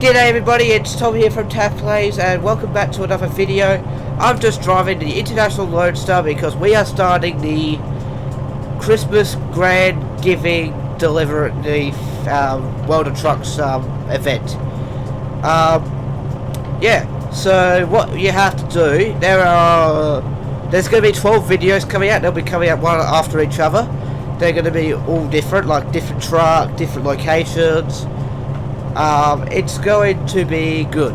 G'day everybody, it's Tom here from Taff Plays and welcome back to another video. I'm just driving the International Lonestar because we are starting the Christmas Grand Giving Deliver the World of Trucks event. Yeah, so what you have to do, there's going to be 12 videos coming out. They'll be coming out one after each other. They're going to be all different, like different truck, different locations. It's going to be good.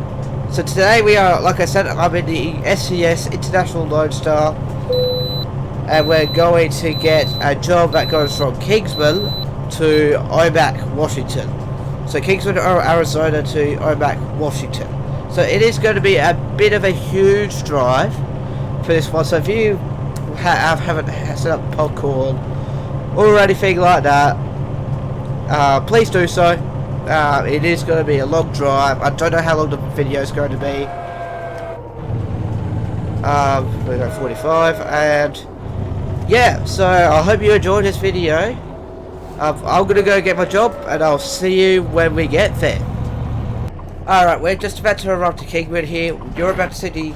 So today we are, like I said, I'm in the SCS International Lonestar, and we're going to get a job that goes from Kingsman to Omak, Washington. So Kingsman, Arizona to Omak, Washington. So it is going to be a bit of a huge drive for this one. So if you haven't set up popcorn or anything like that, please do so. It is going to be a long drive. I don't know how long the video is going to be. We're at 45, and yeah, so I hope you enjoyed this video. I'm going to go get my job, and I'll see you when we get there. Alright, we're just about to arrive to Kingsman here. You're about to see the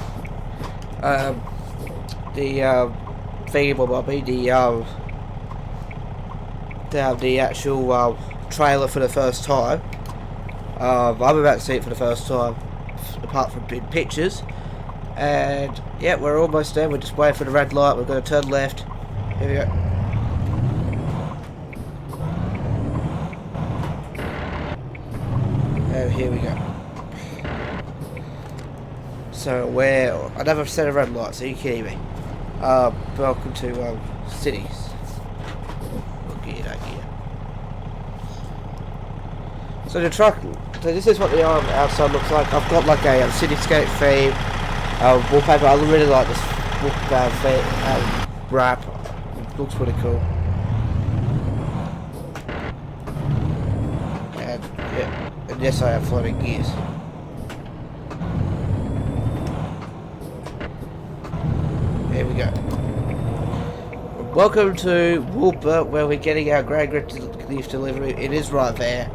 actual trailer for the first time. I'm about to see it for the first time, apart from big pictures. And yeah, we're almost there. We're just waiting for the red light. We're going to turn left. Here we go. And here we go. So we're another set of red lights. Are you kidding me? Welcome to cities. So the truck, so this is what the outside looks like. I've got like a cityscape theme, wallpaper. I really like this wrap. It looks pretty cool. And yeah, and yes, I have floating gears. Here we go. Welcome to Whooper, where we're getting our Grand Leaf delivery. It is right there.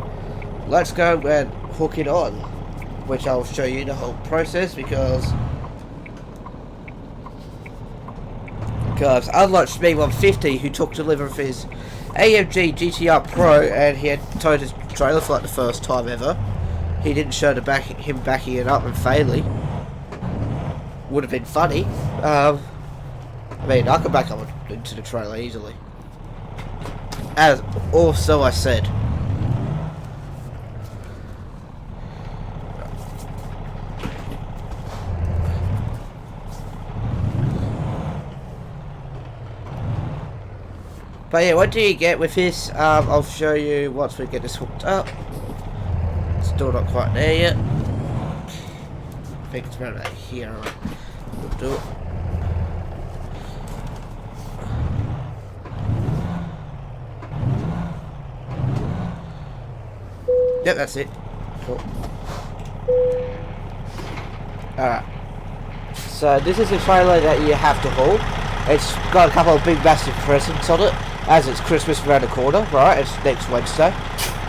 Let's go and hook it on, which I'll show you the whole process because unlike Speed 150, who took delivery of his AMG GTR Pro and he had towed his trailer for like the first time ever, he didn't show him backing it up and failing. Would have been funny. I mean, I could back up into the trailer easily. As also I said. But yeah, what do you get with this? I'll show you once we get this hooked up. Still not quite there yet. I think it's around here. We'll do it. Yep, that's it. Cool. Alright. So this is a trailer that you have to haul. It's got a couple of big massive presents on it, as it's Christmas around the corner, right? It's next Wednesday.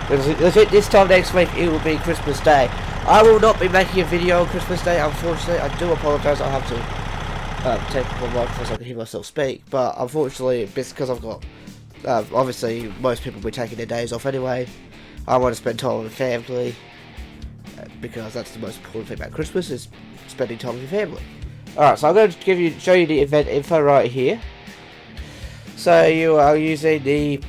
This time next week it will be Christmas Day. I will not be making a video on Christmas Day, unfortunately. I do apologise, I have to take my microphone so I can hear myself speak. But unfortunately, because I've got, obviously most people will be taking their days off anyway. I want to spend time with family, because that's the most important thing about Christmas, is spending time with your family. Alright, so I'm going to show you the event info right here. So you are using the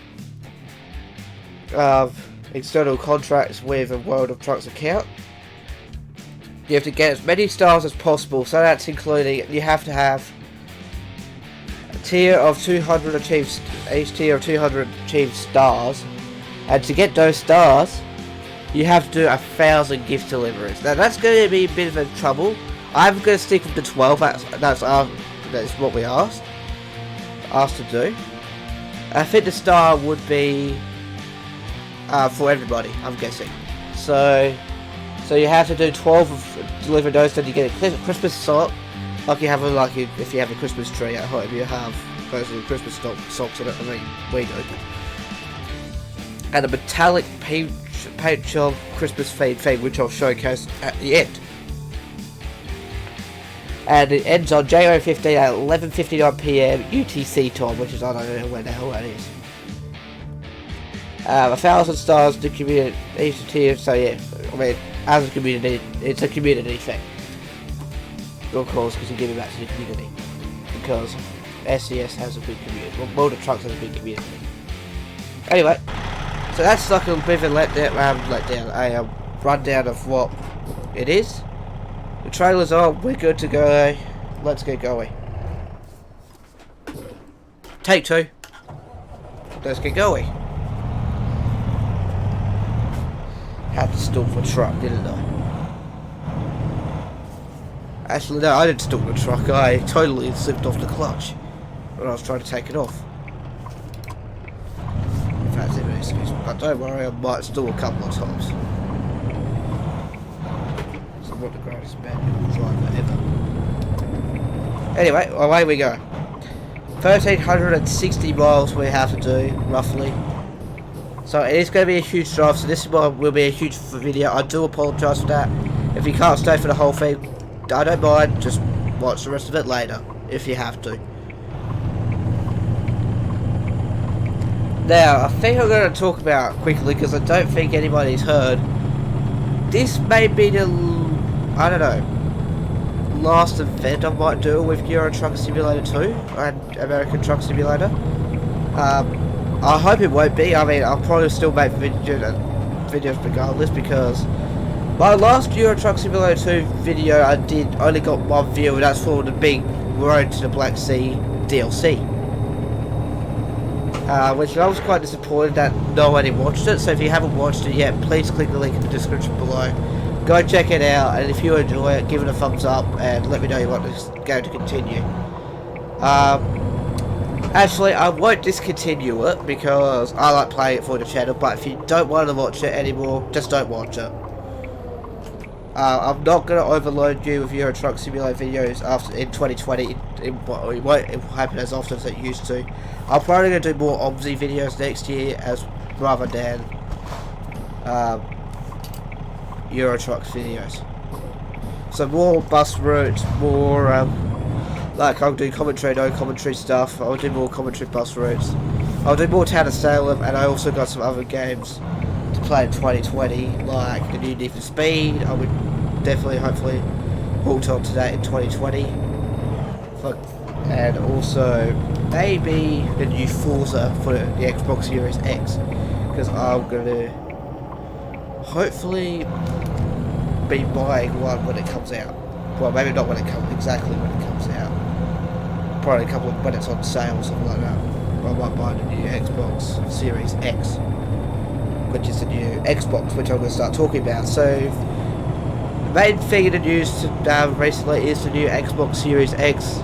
external contracts with a World of Trucks account. You have to get as many stars as possible, so that's including, you have to have a tier of 200 achieved, each tier of 200 achieved stars, and to get those stars, you have to do 1,000 gift deliveries. Now that's going to be a bit of a trouble. I'm going to stick with the 12, that's what we asked to do. I think the star would be for everybody, I'm guessing. So you have to do 12 deliver those, then you get a Christmas sock, like you have if you have a Christmas tree at home, you have those little Christmas socks on it. I mean, we do. And a metallic paint job Christmas theme, which I'll showcase at the end. And it ends on January 15 at 11:59 PM UTC time, which is, I don't know where the hell that is. 1,000 stars to community initiative, so yeah, I mean, as a community, it's a community thing. Of course, because you give it back to the community. Because SCS has a big community. Well, Motor Trucks has a big community. Anyway, so that's like a bit of a a rundown of what it is. The trailer's on, we're good to go. Let's get going. Take 2. Let's get going. Had to stall the truck, didn't I? Actually, no, I didn't stall the truck. I totally slipped off the clutch when I was trying to take it off. If that's an excuse, but don't worry, I might stall a couple of times. So I'm not the greatest manual driver ever. Anyway, away we go. 1,360 miles we have to do, roughly. So it is going to be a huge drive, so this will be a huge video. I do apologise for that. If you can't stay for the whole thing, I don't mind, just watch the rest of it later, if you have to. Now, I think I'm going to talk about quickly, because I don't think anybody's heard. This may be the, I don't know, last event I might do with Euro Truck Simulator 2 and American Truck Simulator. I hope it won't be. I mean, I'll probably still make videos regardless, because my last Euro Truck Simulator 2 video I did only got 1 view, and that's for the big Road to the Black Sea DLC. Which I was quite disappointed that nobody watched it, so if you haven't watched it yet, please click the link in the description below. Go check it out, and if you enjoy it, give it a thumbs up, and let me know you want this game to continue. Actually, I won't discontinue it, because I like playing it for the channel, but if you don't want to watch it anymore, just don't watch it. I'm not going to overload you with Euro Truck Simulator videos in 2020. It won't happen as often as it used to. I'm probably going to do more OMSI videos next year, rather than Euro Trucks videos. So more bus routes, more like I'll do commentary, no commentary stuff. I'll do more commentary bus routes. I'll do more Town of Salem, and I also got some other games to play in 2020, like the new Need for Speed. I would definitely, hopefully, halt on to that in 2020. And also maybe the new Forza for the Xbox Series X, because I'm going to hopefully be buying one when it comes out. Well, maybe not when it comes, exactly when it comes out. Probably a couple of when it's on sale or something like that. I might buy the new Xbox Series X, which is the new Xbox, which I'm going to start talking about. So the main thing in the news recently is the new Xbox Series X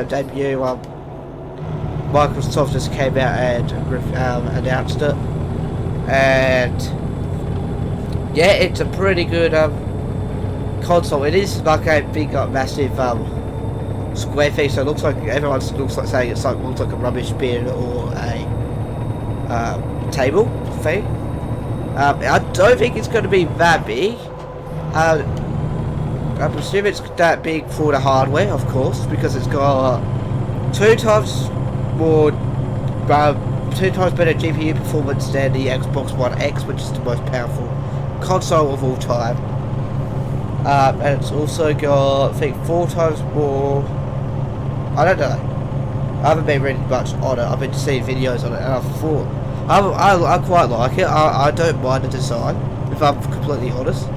debut. Microsoft just came out and announced it, and yeah, it's a pretty good console. It is like a big, massive square thing, so it looks like everyone looks like saying it's like looks like a rubbish bin or a table thing. I don't think it's going to be that big. I presume it's that big for the hardware, of course, because it's got 2 times better GPU performance than the Xbox One X, which is the most powerful console of all time. And it's also got, I think, 4 times more. I don't know. I haven't been reading much on it. I've been seeing videos on it, and I thought I quite like it. I don't mind the design, if I'm completely honest.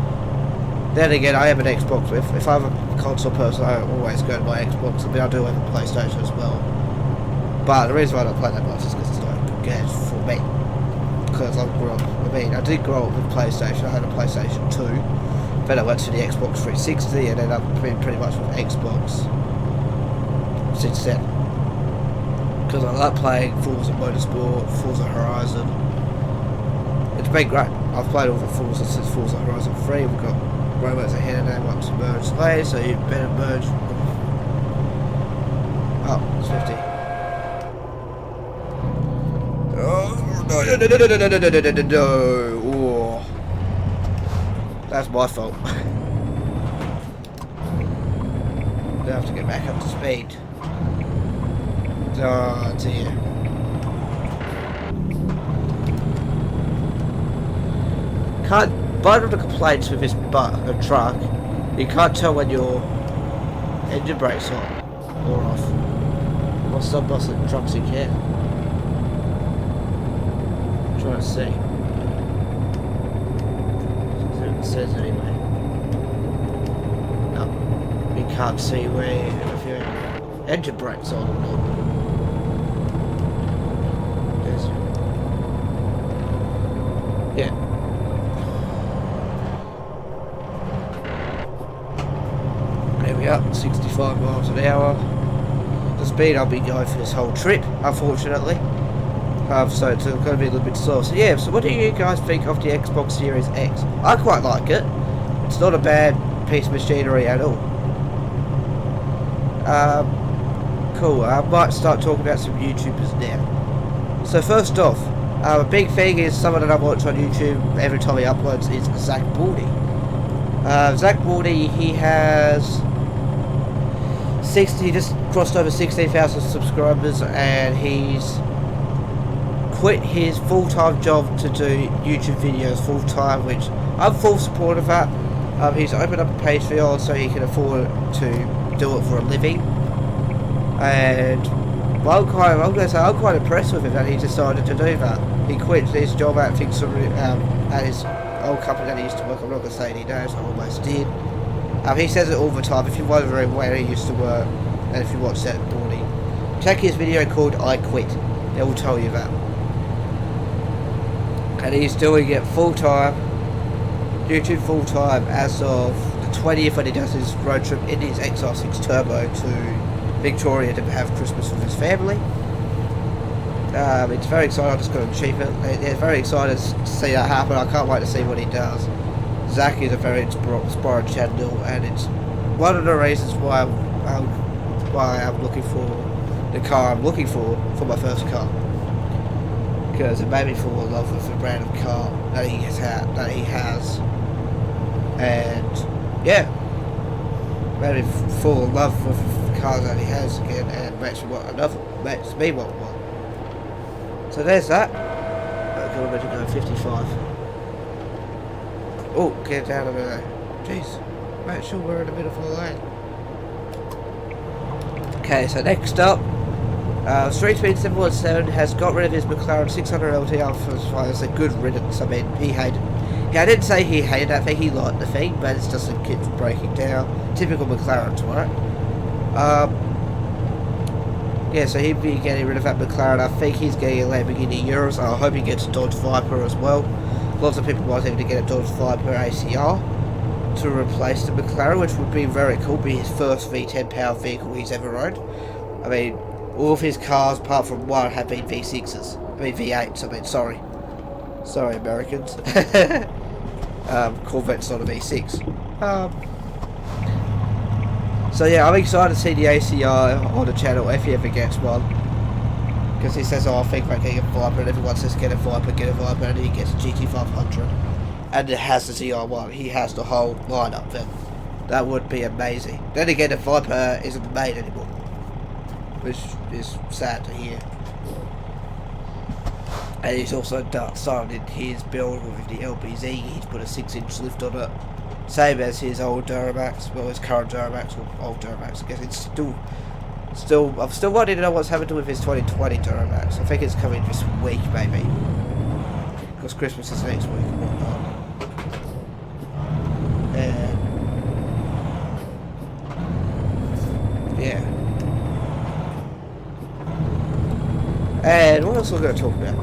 Then again, I am an Xbox. If I'm a console person, I always go to my Xbox. I mean, I do have a PlayStation as well. But the reason why I don't play that much is because it's not good games for me. Because I did grow up with PlayStation. I had a PlayStation 2. Then I went to the Xbox 360, and then I've been pretty much with Xbox since then. Because I like playing Forza Motorsport, Forza Horizon. It's been great. I've played all the Forza since Forza Horizon 3. We've got robots ahead and they want to merge today, so you better merge. Oh, it's 50. Oh, no. That's my fault. I have to get back up to speed. Oh dear. Can't. One of the complaints with this truck, you can't tell when your engine brakes on or off. Well, some trucks you can. I'm trying to see. It says anyway. No, you can't see where if your engine brakes on or not. Yeah. There we are, 65 miles an hour. The speed I'll be going for this whole trip, unfortunately. So it's going to be a little bit slow. So yeah, so what do you guys think of the Xbox Series X? I quite like it. It's not a bad piece of machinery at all. Cool, I might start talking about some YouTubers now. So first off, a big thing is someone that I watch on YouTube every time he uploads is Zach Baldy. Zach Baldy, he has he just crossed over 16,000 subscribers, and he's quit his full-time job to do YouTube videos full-time, which I'm full support of that. He's opened up a Patreon so he can afford to do it for a living, and I'm quite impressed with him that he decided to do that. He quit his job at his old company that he used to work. I'm not going to say any names, I almost did. He says it all the time. If you're wondering where he used to work, and if you watch that morning, check his video called I Quit. It will tell you that. And he's doing it full-time, YouTube full-time, as of the 20th when he does his road trip in his XR6 Turbo to Victoria to have Christmas with his family. It's very exciting. I just got to achieve it. It's very excited to see that happen. I can't wait to see what he does. Zach is a very inspiring channel, and it's one of the reasons why I'm looking for the car I'm looking for my first car, because it made me fall in love with the brand of car that he has, and yeah, made me fall in love with the cars that he has again, and makes me want one. So there's that. I'm going to go 55. Oh, get down a minute. Jeez. Make sure we're in the middle of the lane. Okay, so next up, Street Speed 717 has got rid of his McLaren 600 LTR for as far as a good riddance. I mean, he hated. Yeah, I didn't say he hated that thing, he liked the thing, but it's just a kid breaking down. Typical McLarens, right? Yeah, so he'd be getting rid of that McLaren. I think he's getting a Lamborghini Urus. I hope he gets a Dodge Viper as well. Lots of people want him to get a Dodge Viper ACR to replace the McLaren, which would be very cool. Be his first V10 powered vehicle he's ever owned. I mean, all of his cars, apart from one, have been V6s. I mean V8s. I mean, sorry, Americans. Corvette's not a V6. So yeah, I'm excited to see the ACR on the channel if he ever gets one. Because he says, oh, I think about getting a Viper, and everyone says get a Viper, and he gets a GT500. And it has the ZR1, he has the whole lineup then. That would be amazing. Then again, the Viper isn't made anymore, which is sad to hear. And he's also started his build with the LBZ, he's put a 6-inch lift on it. Same as his old Duramax, well, his current Duramax, or old Duramax, I guess it's I'm still wanting to know what's happened with his 2020 Duramax. I think it's coming this week, maybe. Because Christmas is next week and whatnot. And yeah. And what else am I going to talk about?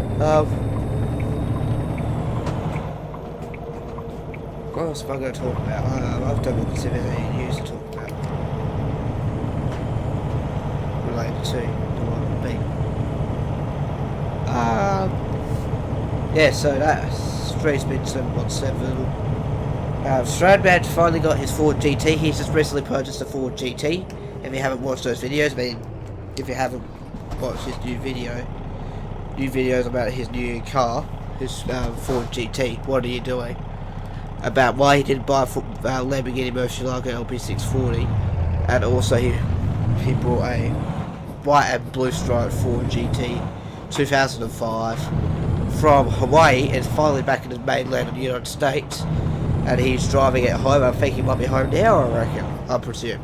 What else am I going to talk about? I don't know if there's any news to talk about related to the one B. Yeah, so that's Street Speed 717. Stradbad finally got his Ford GT. He's just recently purchased a Ford GT. If you haven't watched those videos, I mean, if you haven't watched his new videos about his new car, his Ford GT, what are you doing? about why he didn't buy a Lamborghini Murcielago LP640, and also he brought a white and blue striped Ford GT 2005 from Hawaii and finally back in the mainland of the United States, and he's driving it home. I think he might be home now, I reckon, I presume.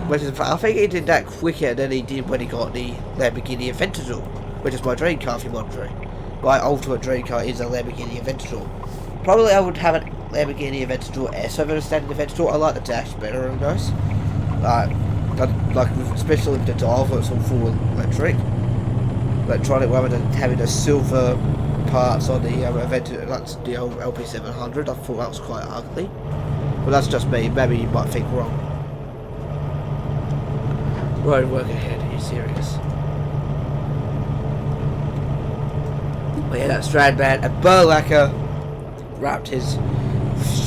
Which is, I think he did that quicker than he did when he got the Lamborghini Aventador, which is my dream car if you're wondering. My ultimate dream car is a Lamborghini Aventador. Probably I would have a Lamborghini Aventador S over the standard Aventador. I like the dash better on those. Like especially with the dial, it's all full electronic rather than having the silver parts on the Aventador, that's the old LP700. I thought that was quite ugly. But that's just me. Maybe you might think wrong. Road work ahead. Are you serious? But yeah, that's Stradman and Burlacker wrapped his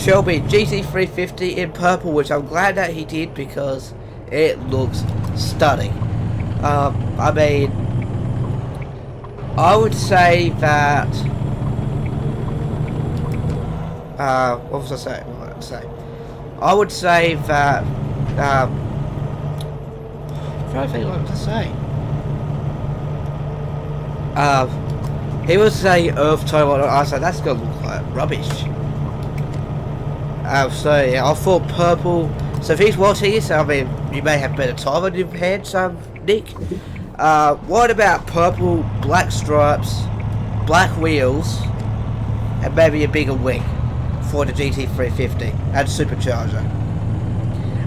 Shelby GT350 in purple, which I'm glad that he did because it looks stunning. I mean, I would say that. What was I saying? What was I saying? I would say that. I'm trying to think what to say. He was saying earth tone. I said that's gonna look like rubbish. So yeah, I thought purple. So if he's watching this, I mean, you may have better time on your hands, Nick. What about purple, black stripes, black wheels, and maybe a bigger wing for the GT350 and supercharger?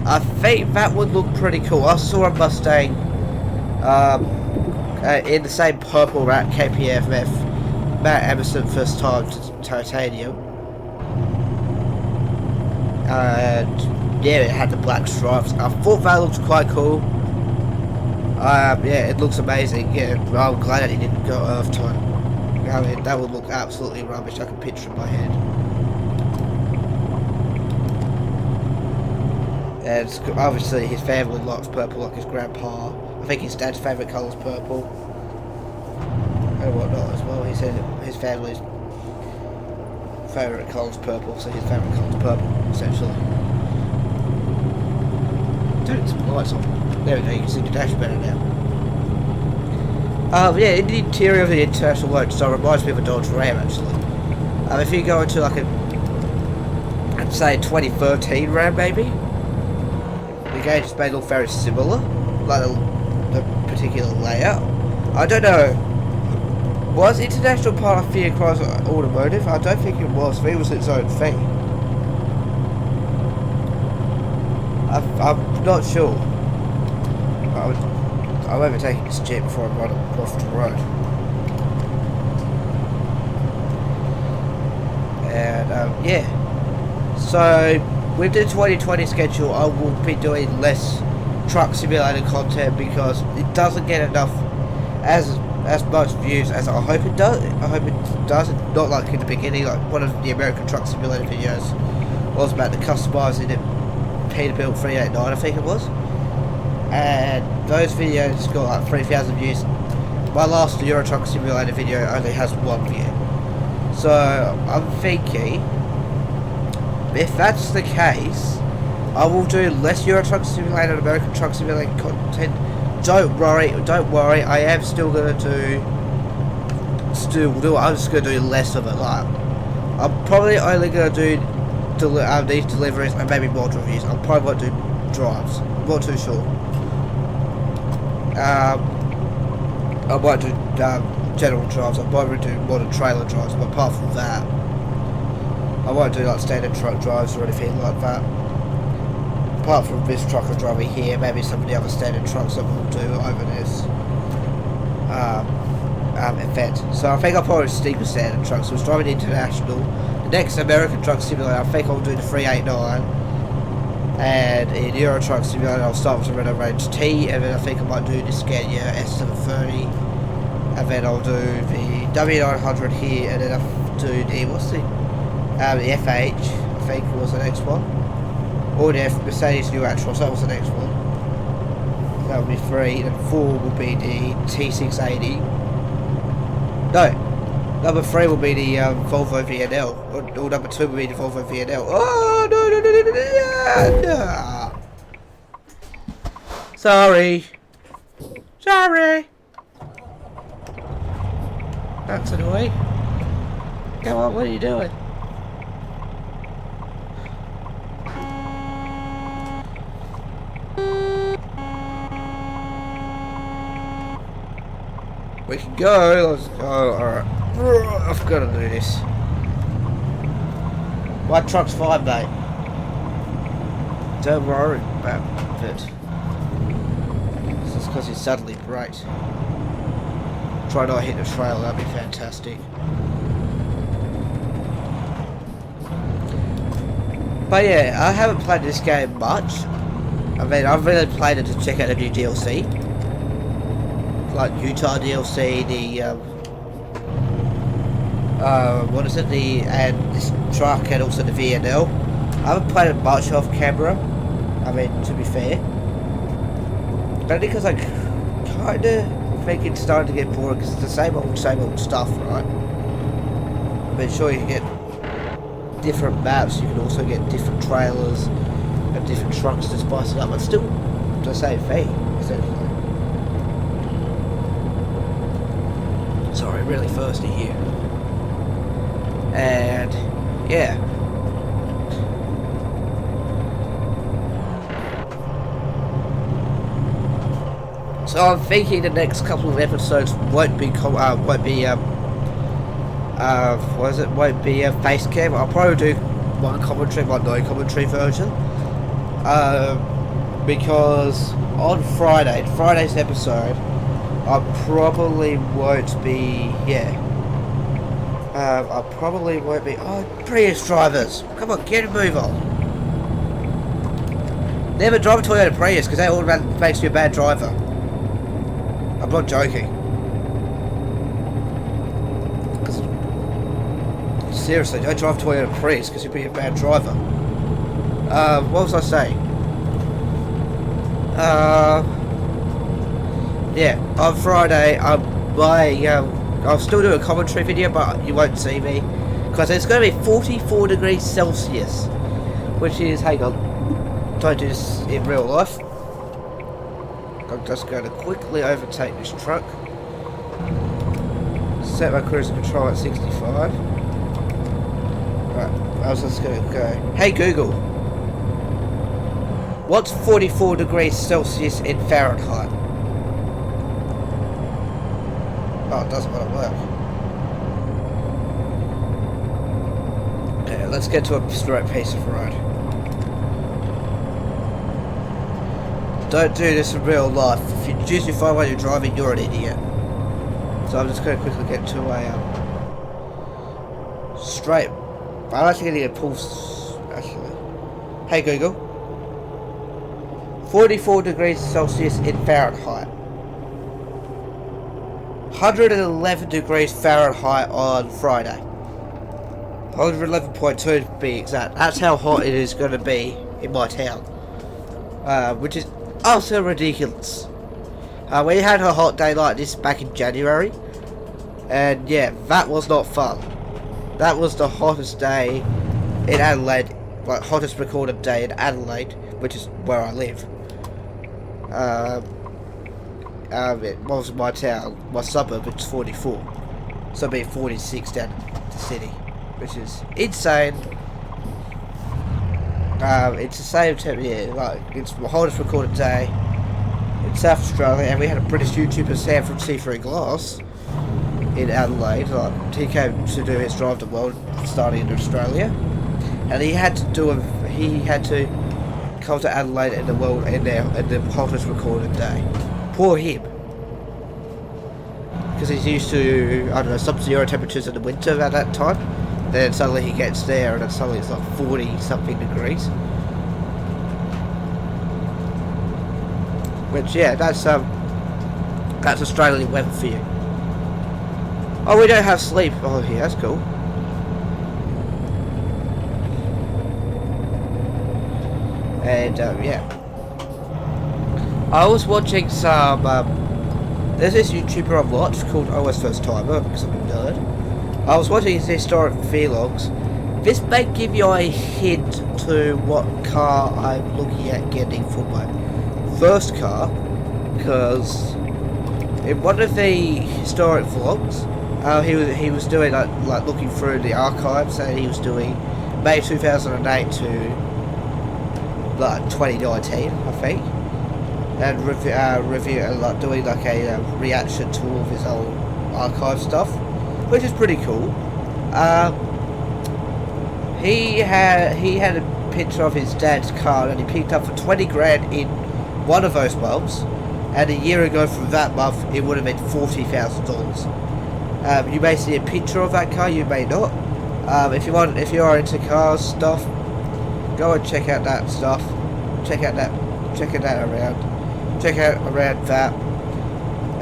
I think that would look pretty cool. I saw a Mustang in the same purple wrap KPFF Matt Emerson first time to titanium, and yeah, it had the black stripes. I thought that looked quite cool. Yeah, it looks amazing. Yeah, I'm glad that he didn't go earth tone. I mean, that would look absolutely rubbish. I can picture it in my head. And obviously his family likes purple, like his grandpa. I think his dad's favourite colour is purple. And whatnot as well. He said his family's favourite colour is purple, so his favourite colour is purple, essentially. Turn some lights on. There we go, you can see the dash better now. Yeah, in the interior of the International Lonestar reminds me of a Dodge Ram, actually. If you go into like I'd say 2013 Ram, maybe. The gauges may look very similar, like the particular layout. I don't know. Was International part of Fiat Chrysler Automotive? I don't think it was. It was its own thing. I'm not sure. I won't be taking this jet before I run off the road. And yeah. So with the 2020 schedule, I will be doing less truck simulator content because it doesn't get enough as much views as I hope it does. I hope it does. Not like in the beginning, like one of the American Truck Simulator videos was about the customizing the Peterbilt 389, I think it was. And those videos got like 3,000 views. My last Euro Truck Simulator video only has 1 view. So I'm thinking, if that's the case, I will do less Euro Truck Simulator and American Truck Simulator content. Don't worry, I am still gonna do I'm just gonna do less of it. Like, I'm probably only gonna do these deliveries and maybe mod reviews. I probably won't do drives. I'm not too sure. I might do general drives. I might do modern trailer drives, but apart from that, I won't do like standard truck drives or anything like that. Apart from this truck I'm driving here, maybe some of the other standard trucks I will do over this event. So I think I'll probably stick with standard trucks. So I was driving International. The next American Truck Simulator, I think I'll do the 389. And in Euro Truck Simulator, I'll start with the Renault Range T, and then I think I might do the Scania S730. And then I'll do the W900 here, and then I'll do the, what's the FH, I think was the next one. Or the Mercedes New Actros, that was the next one. That would be 3, and 4 will be the T680. No, Number 3 will be the Volvo VNL, or number 2 will be the Volvo VNL. Oh no no no no no no! No. Sorry. Sorry. That's annoying. Come on, what are you doing? We can go. Let's go. Alright. I've got to do this. My truck's fine, mate. Don't worry about it. It's just because it's suddenly bright. Try not to hit the trail, that'd be fantastic. But yeah, I haven't played this game much. I mean, I've really played it to check out the new DLC. Like Utah DLC, the what is it? And this truck, and also the VNL. I haven't played it much off camera. I mean, to be fair, only because I kind of think it's starting to get boring because it's the same old stuff, right? But sure, you can get different maps. You can also get different trailers and different trucks to spice it up. But still the same thing, essentially. Sorry, really thirsty here. And yeah. So I'm thinking the next couple of episodes won't be won't be face cam. I'll probably do one commentary, one no commentary version. Because on Friday's episode, I probably won't be, I probably won't be, Prius drivers, come on, get a move on. Never drive a Toyota Prius, because that automatically makes you a bad driver. I'm not joking. Seriously, don't drive a Toyota Prius, because you'll be a bad driver. What was I saying? Yeah, on Friday, I'll still do a commentary video, but you won't see me, because it's going to be 44 degrees Celsius, which is, hang on, don't do this in real life. I'm just going to quickly overtake this truck, set my cruise control at 65. Right, I was just going to go, hey Google, what's 44 degrees Celsius in Fahrenheit? Oh, it doesn't want to work. Okay, let's get to a straight piece of road. Don't do this in real life. If you choose to find while you're driving, you're an idiot. So I'm just going to quickly get to a straight. I'm actually going to get a pulse. Actually, hey Google, 44 degrees Celsius in Fahrenheit. 111 degrees Fahrenheit on Friday. 111.2 to be exact. That's how hot it is going to be in my town. Which is also ridiculous. We had a hot day like this back in January. And yeah, that was not fun. That was the hottest day in Adelaide. Like, hottest recorded day in Adelaide, which is where I live. It was my town, my suburb, it's 44. So it'd be 46 down the city, which is insane. It's the same time, yeah, like, it's the hottest recorded day in South Australia, and we had a British YouTuber, Sam from C3 Glass, in Adelaide. Like, he came to do his Drive the World, starting in Australia, and he had to come to Adelaide in the hottest recorded day. Poor him. Because he's used to, I don't know, sub-zero temperatures in the winter at that time. Then suddenly he gets there and then suddenly it's like 40 something degrees. Which, yeah, that's Australian weather for you. Oh, we don't have sleep. Oh, yeah, that's cool. And, yeah. I was watching some, there's this YouTuber I've watched called OS First Timer, because I'm a nerd. I was watching his historic vlogs. This may give you a hint to what car I'm looking at getting for my first car, because in one of the historic vlogs, he was doing like looking through the archives, and he was doing May 2008 to like 2019, I think, and review like doing like a reaction to all of his old archive stuff, which is pretty cool. He had a picture of his dad's car that he picked up for 20 grand in one of those months, and a year ago from that month it would have been $40,000. You may see a picture of that car, you may not. If you are into cars stuff, go and check out that stuff. Check out around that,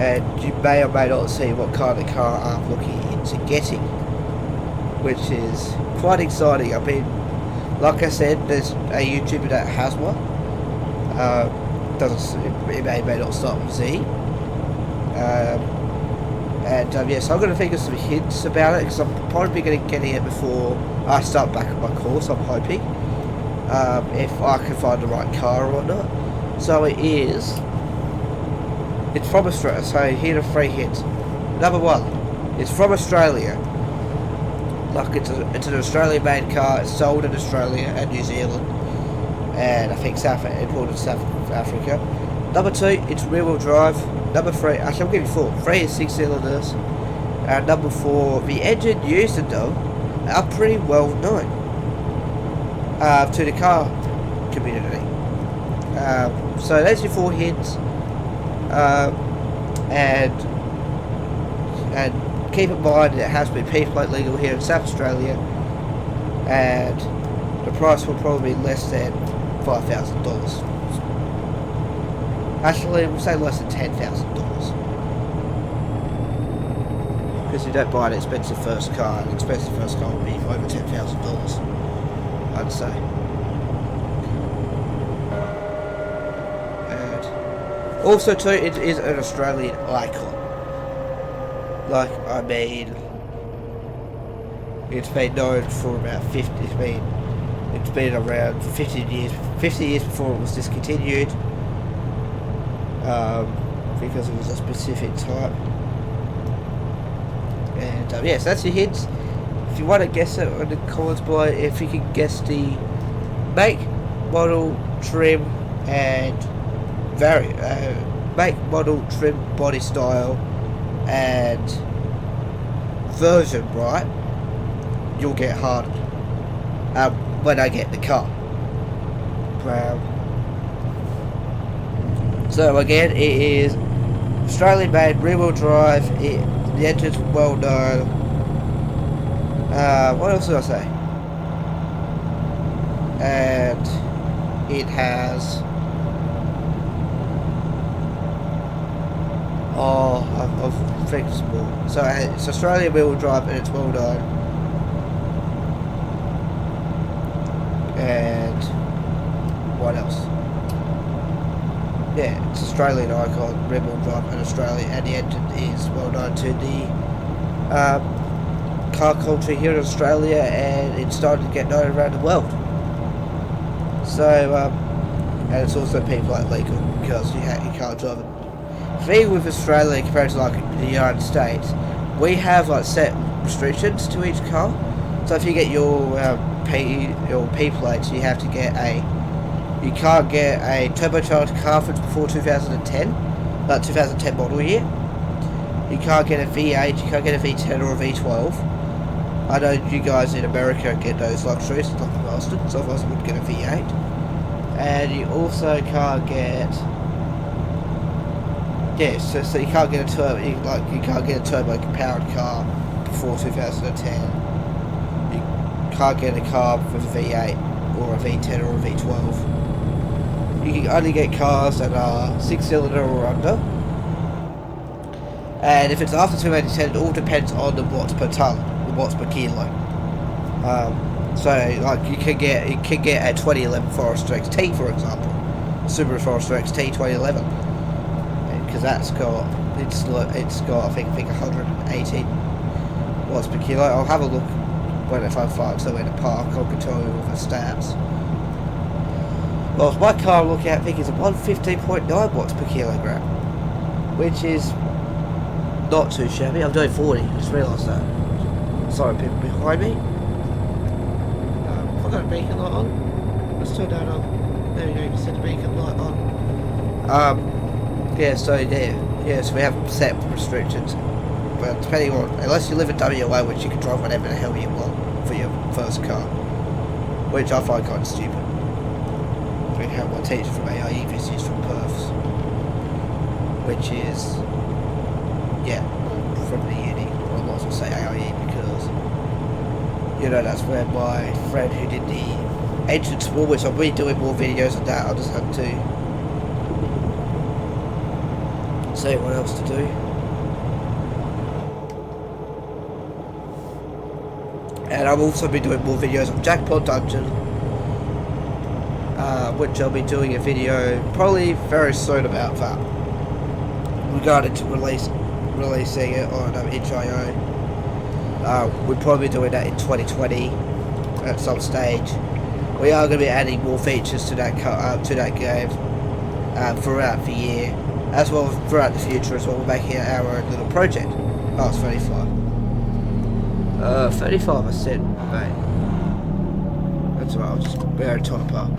and you may or may not see what kind of car I'm looking into getting, which is quite exciting. I mean, like I said, there's a YouTuber that has one. It may not start with Z. Yes, I'm going to think of some hints about it, because I'm probably going to get it before I start back on my course, I'm hoping. If I can find the right car or whatnot. So it's from Australia, so here are 3 hints. Number 1, it's from Australia. Like it's an Australian made car, it's sold in Australia and New Zealand, and I think imported South Africa. Number 2, it's rear wheel drive. Number 3, actually I'm giving 4. 3 is 6 cylinders. And number 4, the engine used in them are pretty well known to the car community. So there's your 4 hints. And keep in mind it has been P-plate legal here in South Australia, and the price will probably be less than $5,000. Actually, we'll say less than $10,000, because you don't buy an expensive first car. An expensive first car will be over $10,000, I'd say. And also too, it is an Australian icon. Like, I mean, it's been known for about 50. It's been around for 50 years. 50 years before it was discontinued, because it was a specific type. And yes, that's your hints. If you want to guess it in the comments below, if you can guess the make, model, trim, and make, model, trim, body style, and version right, you'll get hardened when I get the car. So again, it is Australian made, rear wheel drive. The engine's well known. What else did I say? And it has I've fixed more. So it's Australian wheel drive and it's well known. And what else? Yeah, it's Australian icon, rear wheel drive in Australia, and the engine is well known to the car culture here in Australia, and it's starting to get known around the world. So, and it's also P-plate legal, because you can't drive it. The thing with Australia compared to like the United States, we have like set restrictions to each car. So if you get your P-plates, you have to get you can't get a turbocharged car before 2010, like 2010 model year. You can't get a V8, you can't get a V10 or a V12. I know you guys in America get those luxuries, like the bastard, so otherwise I wouldn't get a V8. And you also can't get, so you can't get a turbo, you can't get a turbo powered car before 2010. You can't get a car with a V8 or a V10 or a V12. You can only get cars that are 6-cylinder or under. And if it's after 2010, it all depends on the watts per ton, the watts per kilo. So like you can get a 2011 Forester XT, for example, Subaru Forester XT 2011, because it's got I think 180 what's per kilo. I'll have a look when if I find somewhere in the park. I can tell you all the stats. Well, my car I'm looking at, I think is 115.9 watts per kilogram, which is not too shabby. I'm doing 40. Just realised that. Sorry, people behind me. I've got a beacon light on. Let's turn that on. There we go. You can see the beacon light on. Yeah. So yeah. So we have set restrictions. But depending on, unless you live in WA, which you can drive whatever the hell you want for your first car, which I find kind of stupid. We have my teacher from AIE visits from Perths, which is, yeah, from the uni. I might as well say AIE because, you know, that's where my friend who did the entrance school, which I'll be doing more videos of that. I just had to see what else to do. And I'll also be doing more videos of Jackpot Dungeon, which I'll be doing a video probably very soon about that, regarding to releasing it on itch.io. We'll probably be doing that in 2020 at some stage. We are going to be adding more features to that game throughout the year, as well as throughout the future as well. We're making it our own little project. Oh, it's 35. 35 I said, mate. That's right, I'll just bear it on apart.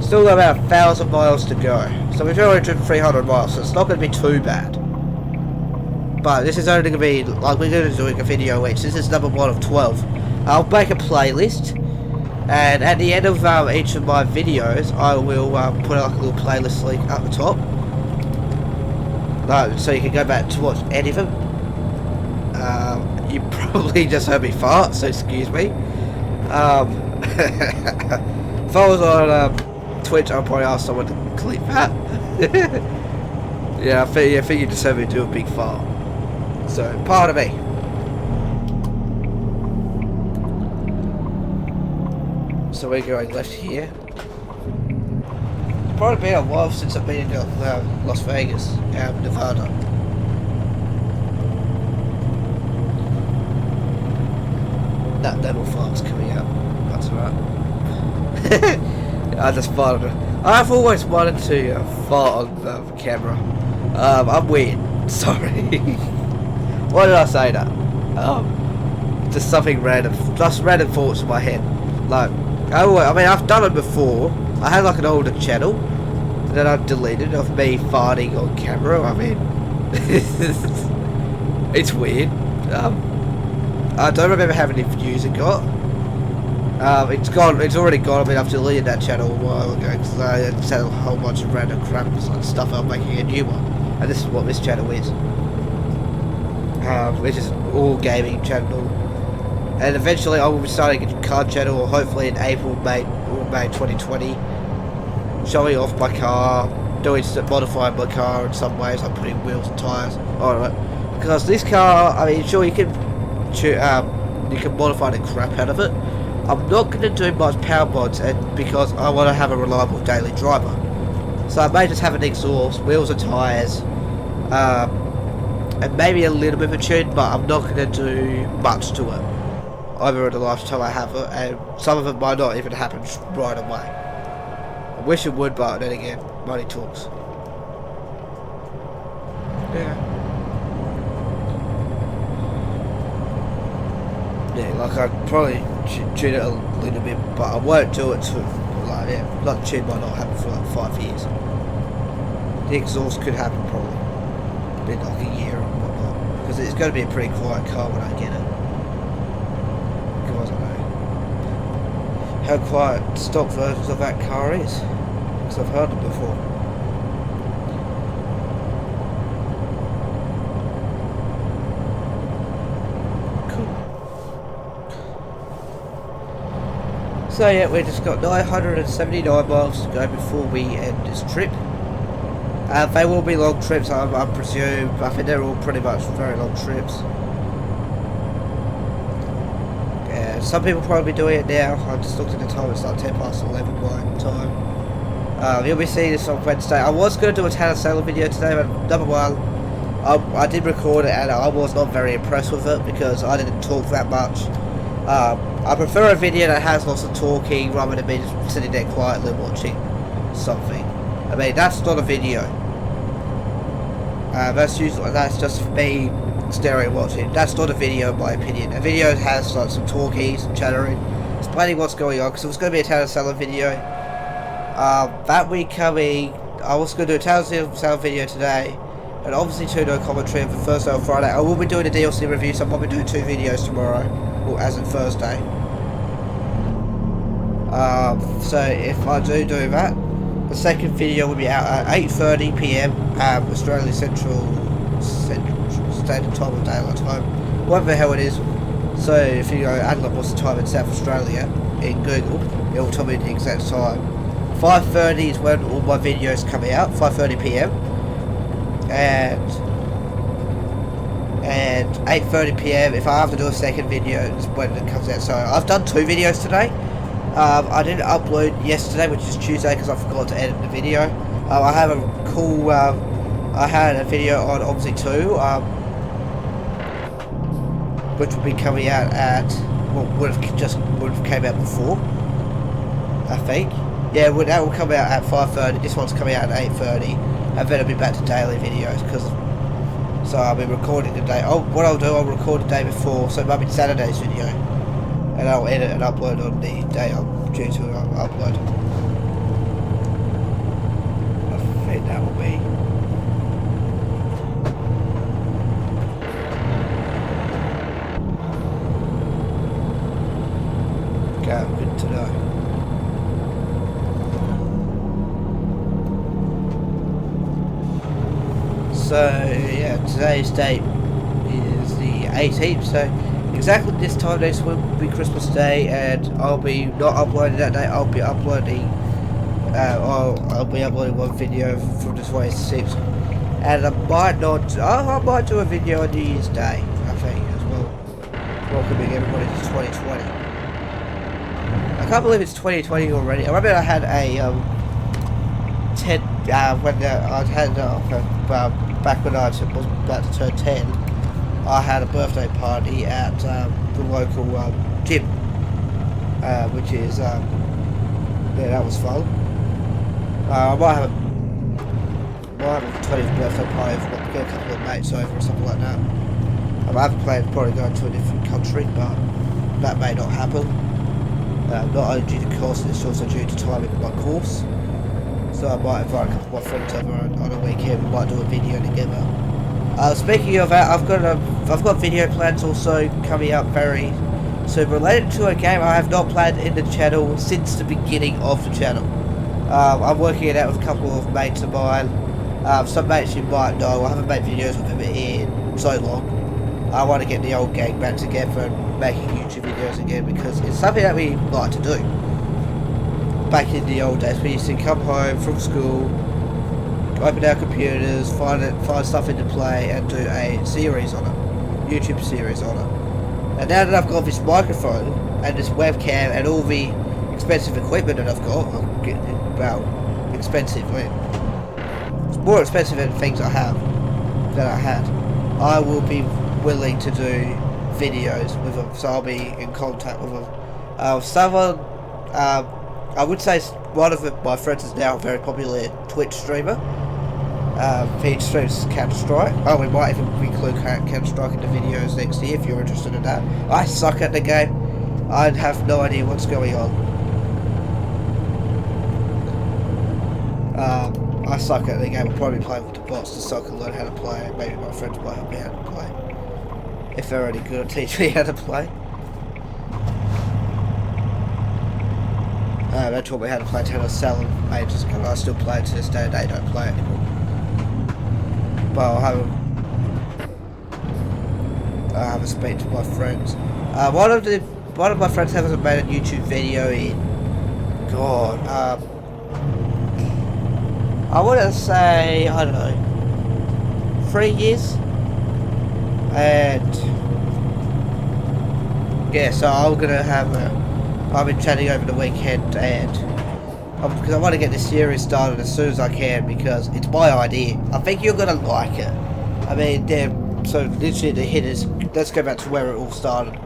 Still got about 1,000 miles to go. So we've already driven 300 miles, so it's not going to be too bad. But this is only going to be, like, we're going to be doing a video each. This is number 1 of 12. I'll make a playlist, and at the end of each of my videos, I will put like a little playlist link up the top. So you can go back to watch any of them. You probably just heard me fart, so excuse me. If I was on Twitch, I'd probably ask someone to clip that. Yeah, I think you just heard me do a big fart. So, pardon me. So we're going left here. It's probably been a while since I've been in Las Vegas, Nevada. That little fart's coming out. That's alright. I just farted. I've always wanted to fart on the camera. I'm weird. Sorry. Why did I say that? Just something random. Just random thoughts in my head. Like, I mean, I've done it before. I had like an older channel, and then I deleted it of me farting on camera. I mean, it's weird. I don't remember how many views it got. It's gone. It's already gone. I mean, I've deleted that channel a while ago because I said a whole bunch of random crap and stuff. I'm making a new one, and this is what this channel is, which is all gaming channel. And eventually, I will be starting a car channel, or hopefully in April, May 2020, showing off my car, modifying my car in some ways, like putting wheels and tires on it. Because this car, I mean, sure you can modify the crap out of it. I'm not going to do much power mods because I want to have a reliable daily driver. So I may just have an exhaust, wheels and tyres, and maybe a little bit of a tune, but I'm not going to do much to it over the lifetime I have it, and some of it might not even happen right away. I wish it would, but then again, money talks. Yeah. Yeah, like I'd probably tune it a little bit, but I won't do it to, like, yeah, like tune might not happen for like 5 years. The exhaust could happen probably in like a year or whatnot, because it's going to be a pretty quiet car when I get it. Because I know how quiet stock versions of that car is, because I've heard them before. So yeah, we just got 979 miles to go before we end this trip. They will be long trips, I presume. I think they're all pretty much very long trips. Yeah, some people probably be doing it now. I just looked at the time, it's like 10 past 11 my time. You'll be seeing this on Wednesday. I was going to do a Town of Salem video today, but number one, I did record it and I was not very impressed with it because I didn't talk that much. I prefer a video that has lots of talking rather than me just sitting there quietly watching something. I mean, that's not a video. That's just me staring watching. That's not a video in my opinion. A video has like some talking, some chattering, explaining what's going on, because it was going to be a Town of Salem video. That week coming, I was going to do a Town of Salem video today, and obviously no commentary for Thursday or Friday. I will be doing a DLC review, so I'm probably doing 2 videos tomorrow, or as in Thursday. So if I do that, the second video will be out at 8:30 PM Australia Central Standard Time or Daylight Time, whatever the hell it is. So if you go and look what's the time in South Australia in Google, it will tell me the exact time. 5:30 is when all my videos come out, 5:30 PM, and 8:30 PM if I have to do a second video is when it comes out. So I've done 2 videos today. I didn't upload yesterday, which is Tuesday, because I forgot to edit the video. I have a cool, I had a video on obviously 2, which will be coming out at, well, would have came out before, I think. Yeah, that will come out at 5:30. This one's coming out at 8:30, and then I'll be back to daily videos, so I'll be recording the day. Oh, what I'll do, I'll record the day before, so it might be Saturday's video, and I'll edit and upload on the day I'm due to upload. I think that will be. Okay, good to know. So yeah, today's date is the 18th, so exactly this time next week will be Christmas Day, and I'll be not uploading that day. I'll be uploading one video from the 26th, and I might do a video on New Year's Day, I think, as well, welcoming everybody to 2020. I can't believe it's 2020 already. I remember I had a back when I was about to turn 10, I had a birthday party at the local gym, which is, yeah, that was fun. I might have a 20th birthday party if I get a couple of mates over or something like that. I have planned probably going to a different country, but that may not happen. Not only due to cost, it's also due to timing of my course. So I might invite a couple of my friends over on a weekend. We might do a video together. Speaking of that, I've got video plans also coming up very soon related to a game I have not played in the channel since the beginning of the channel. I'm working it out with a couple of mates of mine. Some mates you might know. I haven't made videos with them in so long. I want to get the old gang back together and making YouTube videos again, because it's something that we like to do. Back in the old days, we used to come home from school, open our computers, find stuff to play, and do a series on it, YouTube series on it. And now that I've got this microphone and this webcam and all the expensive equipment that I've got, well, expensive, it's more expensive than things I had. I will be willing to do videos with them, so I'll be in contact with them. Someone, I would say one of my friends is now a very popular Twitch streamer. He streams Counter-Strike. Oh, we might even include Counter-Strike in the videos next year if you're interested in that. I suck at the game. I have no idea what's going on. I suck at the game. I'll probably play with the bots to suck and learn how to play it. Maybe my friends might help me how to play. If they're any good at teaching me how to play. They taught me how to play Town of Salem ages ago. I still play it to this day, and they don't play it anymore. But I'll have a speak to my friends. One of my friends hasn't made a YouTube video in, God, I want to say, I don't know, 3 years. And yeah, so I'm gonna have I've been chatting over the weekend, and because I want to get this series started as soon as I can, because it's my idea. I think you're gonna like it. I mean, so literally the hit is, let's go back to where it all started.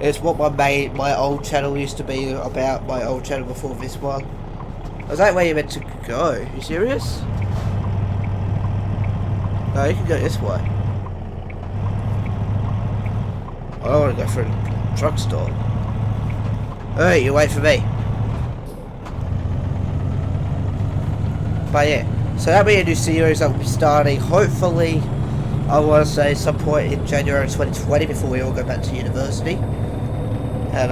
It's what my old channel used to be about, my old channel before this one. Is that where you meant to go? Are you serious? No, you can go this way. I don't want to go through the drugstore. Hey, you wait for me. But yeah, so that'll be a new series that will be starting, hopefully, I want to say some point in January 2020 before we all go back to university. And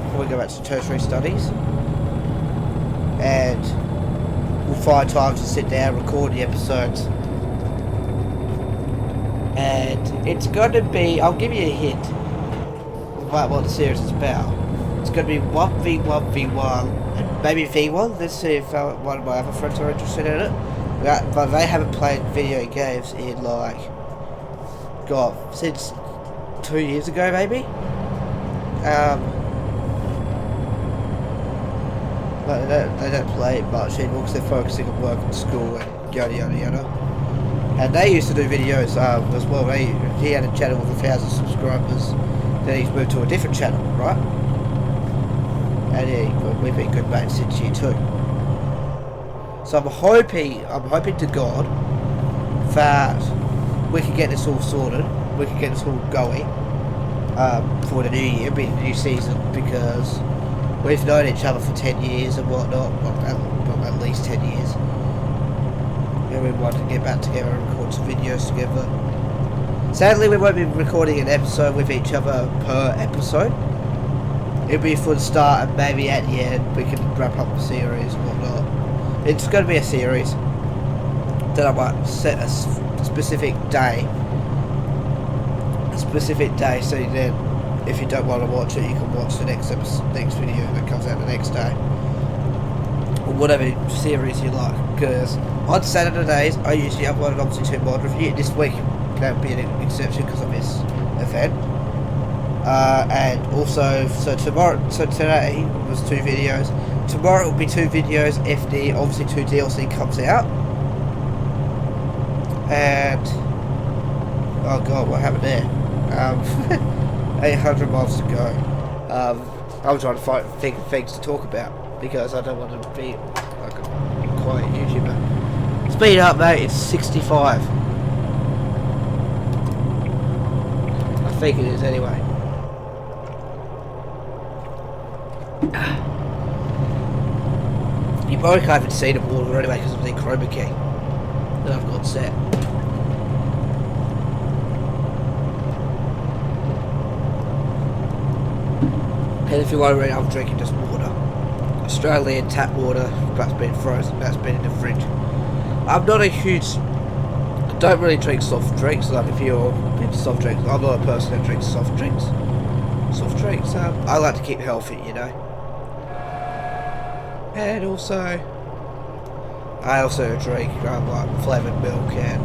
before we go back to tertiary studies. And we'll find time to sit down and record the episodes. And it's going to be, I'll give you a hint about what the series is about. It's going to be 1v1v1 and maybe v1. Let's see if one of my other friends are interested in it. But they haven't played video games in like, God, since 2 years ago maybe. But they don't play it much anymore because they're focusing on work and school and yada yada yada. And they used to do videos as well. He had a channel with 1,000 subscribers. Then he's moved to a different channel, right? And yeah, we've been good mates since year 2. So I'm hoping to God that we can get this all sorted. We can get this all going for the new year, be the new season, because we've known each other for 10 years and whatnot, well, at least 10 years. And we want to get back together and record some videos together. Sadly, we won't be recording an episode with each other per episode. It'll be for the start and maybe at the end we can wrap up the series and whatnot. It's going to be a series that I might set a specific day. So then if you don't want to watch it, you can watch the next video that comes out the next day. Or whatever series you like. Because on Saturdays, I usually upload an obviously 2 mod review. This week, that'll be an exception because of this event. And also, so today was 2 videos. Tomorrow will be 2 videos if the obviously 2 DLC comes out. And oh god, what happened there? 800 miles to go. I'm trying to think of things to talk about because I don't want to be like a quiet YouTuber. Speed up, mate. It's 65. I think it is anyway. You probably can't even see the border anyway because of the chroma key that I've got set. And if you're wondering, I'm drinking just water. Australian tap water that's been frozen, that's been in the fridge. I'm not a huge... I don't really drink soft drinks, like if you're into soft drinks. I'm not a person that drinks soft drinks. I like to keep healthy, you know. And also, I also drink like flavoured milk and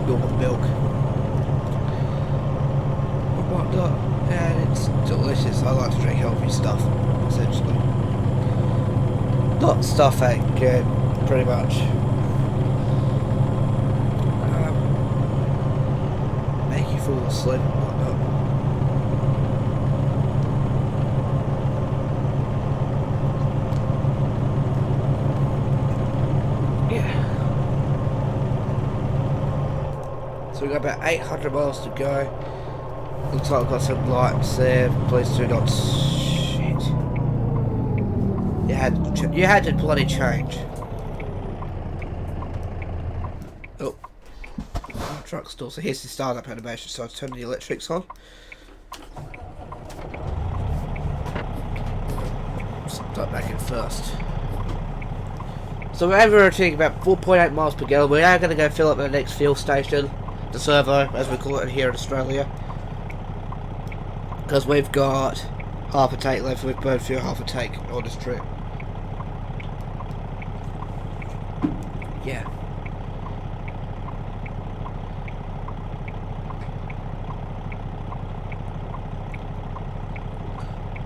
normal milk and whatnot. And it's delicious. I like to drink healthy stuff, essentially. Not stuff that good, pretty much. Make you fall asleep and whatnot. Yeah. So we've got about 800 miles to go. Looks like I've got some lights there. Please do not... Shit. You had to bloody change. Oh. Drugstore. So here's the startup animation. So I'll turn the electrics on. Start back in first. So we're averaging about 4.8 miles per gallon. We are going to go fill up the next fuel station. The servo, as we call it here in Australia. Because we've got half a tank left, we've burned through half a tank on this trip. Yeah.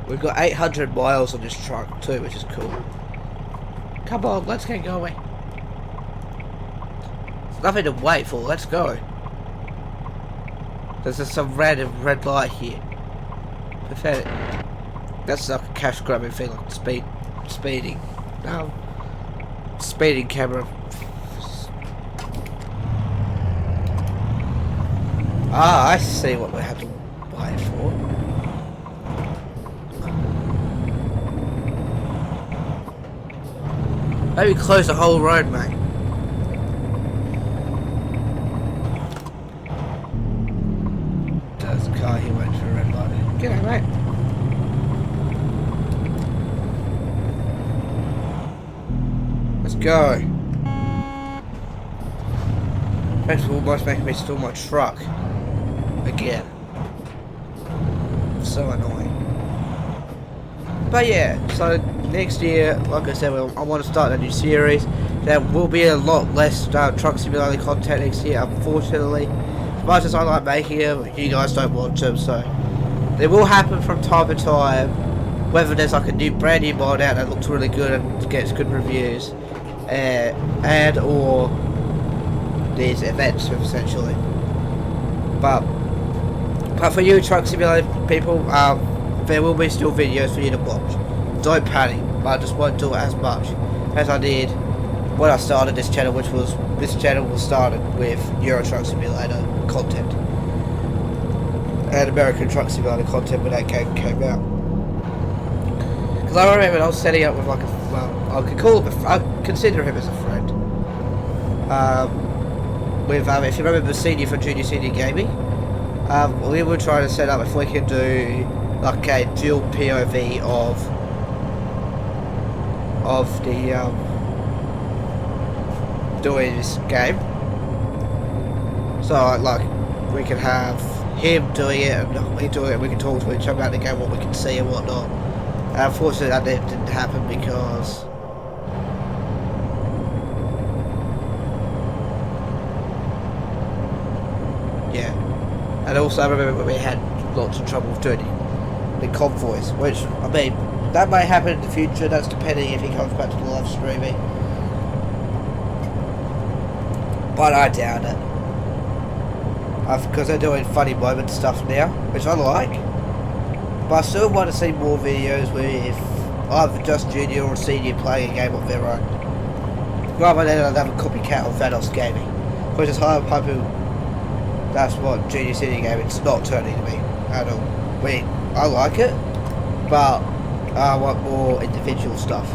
We've got 800 miles on this truck too, which is cool. Come on, let's get going. nothing to wait for. Let's go. There's just some random red light here. Pathetic. That's like a cash grabbing thing, like speeding. No. Speeding camera. Ah, I see what we have to wait for. Maybe close the whole road, mate. There's a car here waiting for a red light. G'day, mate. Let's go. That's almost making me steal my truck. Again. So annoying. But yeah, so next year, like I said, I want to start a new series. There will be a lot less Truck Simulator content next year, unfortunately. As much as I like making them, you guys don't watch them, so they will happen from time to time. Whether there's like a brand new mod out that looks really good and gets good reviews, and or these events essentially. But for you Truck Simulator people, there will be still videos for you to watch. Don't panic, but I just won't do it as much as I did when I started this channel, this channel was started with Euro Truck Simulator content and American Truck Simulator content when that game came out. Because I remember I was setting up with like I consider him as a friend. If you remember Senior from Junior Gaming, we were trying to set up if we could do like a dual POV of the doing this game. So like we could have him doing it and we do it and we can talk to each other about the game, what we can see and whatnot. And unfortunately that didn't happen because yeah. And also I remember we had lots of trouble with doing the convoys, which I mean that may happen in the future, that's depending if he comes back to the live streaming. But I doubt it. Because they're doing funny moment stuff now, which I like. But I still want to see more videos with either just Junior or Senior playing a game of their own. Rather than another copycat of Vanos Gaming. Which is how I'm hoping that's what Junior Senior Gaming's not turning to me at all. I mean, I like it, but I want more individual stuff.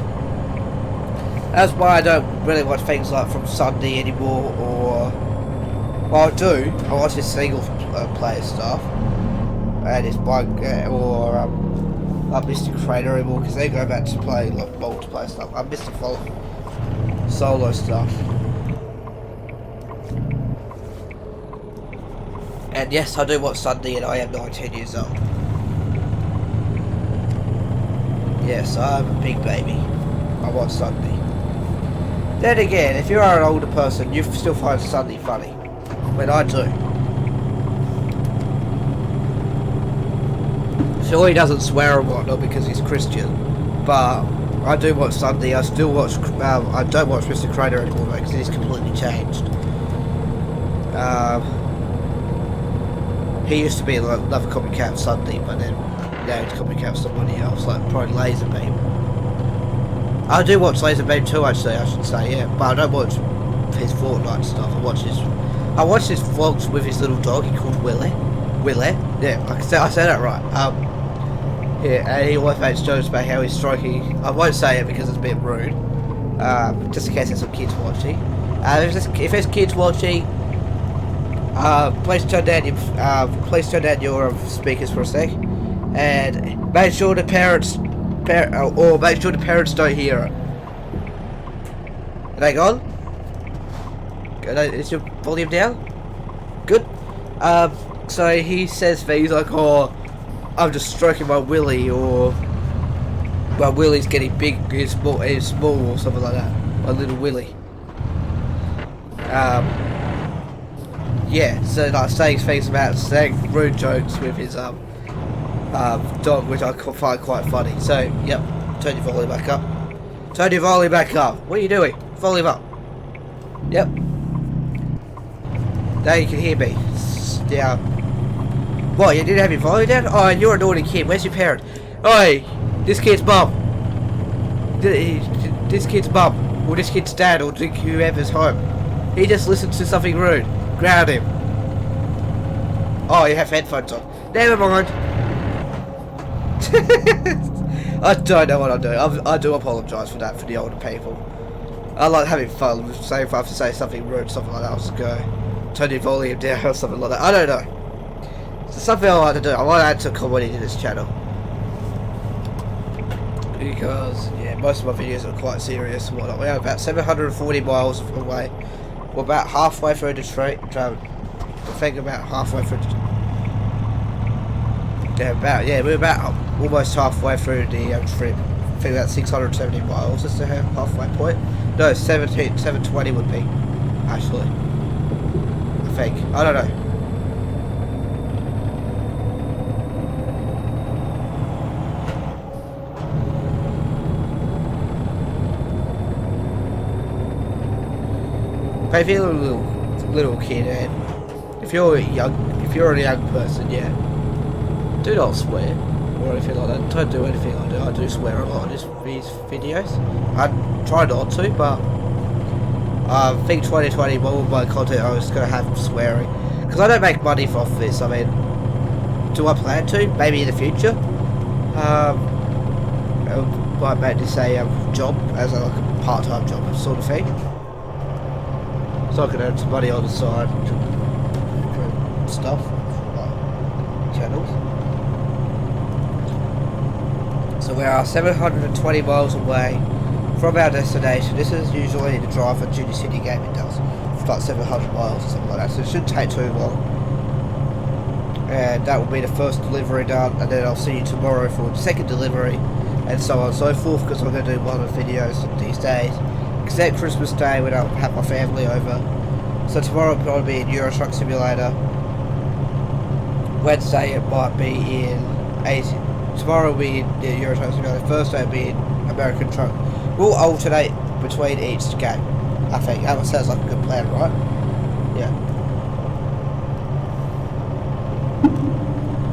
That's why I don't really watch things like from Sunday anymore, or well, I do. I watch his single player stuff and his bike, or Mr. Crater anymore because they go back to play like multiplayer stuff. I miss the solo stuff. And yes, I do watch Sunday, and I am 19 years old. Yes, I'm a big baby. I watch Sunday. Then again, if you are an older person, you still find Sunday funny. But I do. Sure, he doesn't swear and whatnot because he's Christian, but I do watch Sunday. I still watch. I don't watch Mr. Crater anymore because he's completely changed. He used to be like another copycat of Sunday, but then now he's copycat of somebody else, like probably Laserbeam. I do watch Laserbeam too, actually, I should say, yeah, but I don't watch his Fortnite stuff. I watch his vlogs with his little dog. He called Willie. Yeah, I said that right. Yeah, and he always makes jokes about how he's stroking. I won't say it because it's a bit rude. Just in case there's some kids watching. If there's kids watching, please turn down your speakers for a sec, and make sure the parents don't hear it. Are they gone? Is your volume down? Good. So he says things like, "Oh, I'm just stroking my willy," or "My willy's getting big, it's small, or something like that. My little willy." Yeah, so like saying things about saying rude jokes with his dog, which I find quite funny. So, yep, turn your volume back up. Turn your volume back up. What are you doing? Volume up. Yep. Now you can hear me. Yeah. What, you didn't have your volume down? Oh, you're a naughty kid. Where's your parent? Oi, this kid's mum. This kid's mum, or this kid's dad, or whoever's home. He just listened to something rude. Ground him. Oh, you have headphones on. Never mind. I don't know what I'm doing. I do apologise for that for the older people. I like having fun. Say if I have to say something rude, something like that, I'll just go turn your volume down or something like that. I don't know. It's something I like to do. I want to add some comedy to this channel. Because, yeah, most of my videos are quite serious and whatnot. We are about 740 miles away. We're about halfway through the trip. I think about halfway through the... Yeah, we're about almost halfway through the trip. I think about 670 miles is the halfway point. No, 720 would be, actually. I think. I don't know. But if you're a little kid, and if you're a young person, yeah, do not swear or anything like that. Don't do anything I do. I do swear a lot in these videos. I try not to, but I think 2020, more of my content I was going to have swearing, because I don't make money off this. I mean, do I plan to? Maybe in the future. I might make this a job, as like a part-time job sort of thing. So I can earn some money on the side for stuff, like channels. So we are 720 miles away from our destination. This is usually the drive for Junior City Gaming does. It's like 700 miles or something like that, so it shouldn't take too long. And that will be the first delivery done, and then I'll see you tomorrow for the second delivery, and so on and so forth, because I'm going to do one of the videos these days. Except Christmas Day when I'll have my family over. So tomorrow will probably be in Euro Truck Simulator. Wednesday it might be in tomorrow will be in Euro Truck Simulator. Thursday will be in American Truck. We'll alternate between each game, I think. That sounds like a good plan, right? Yeah.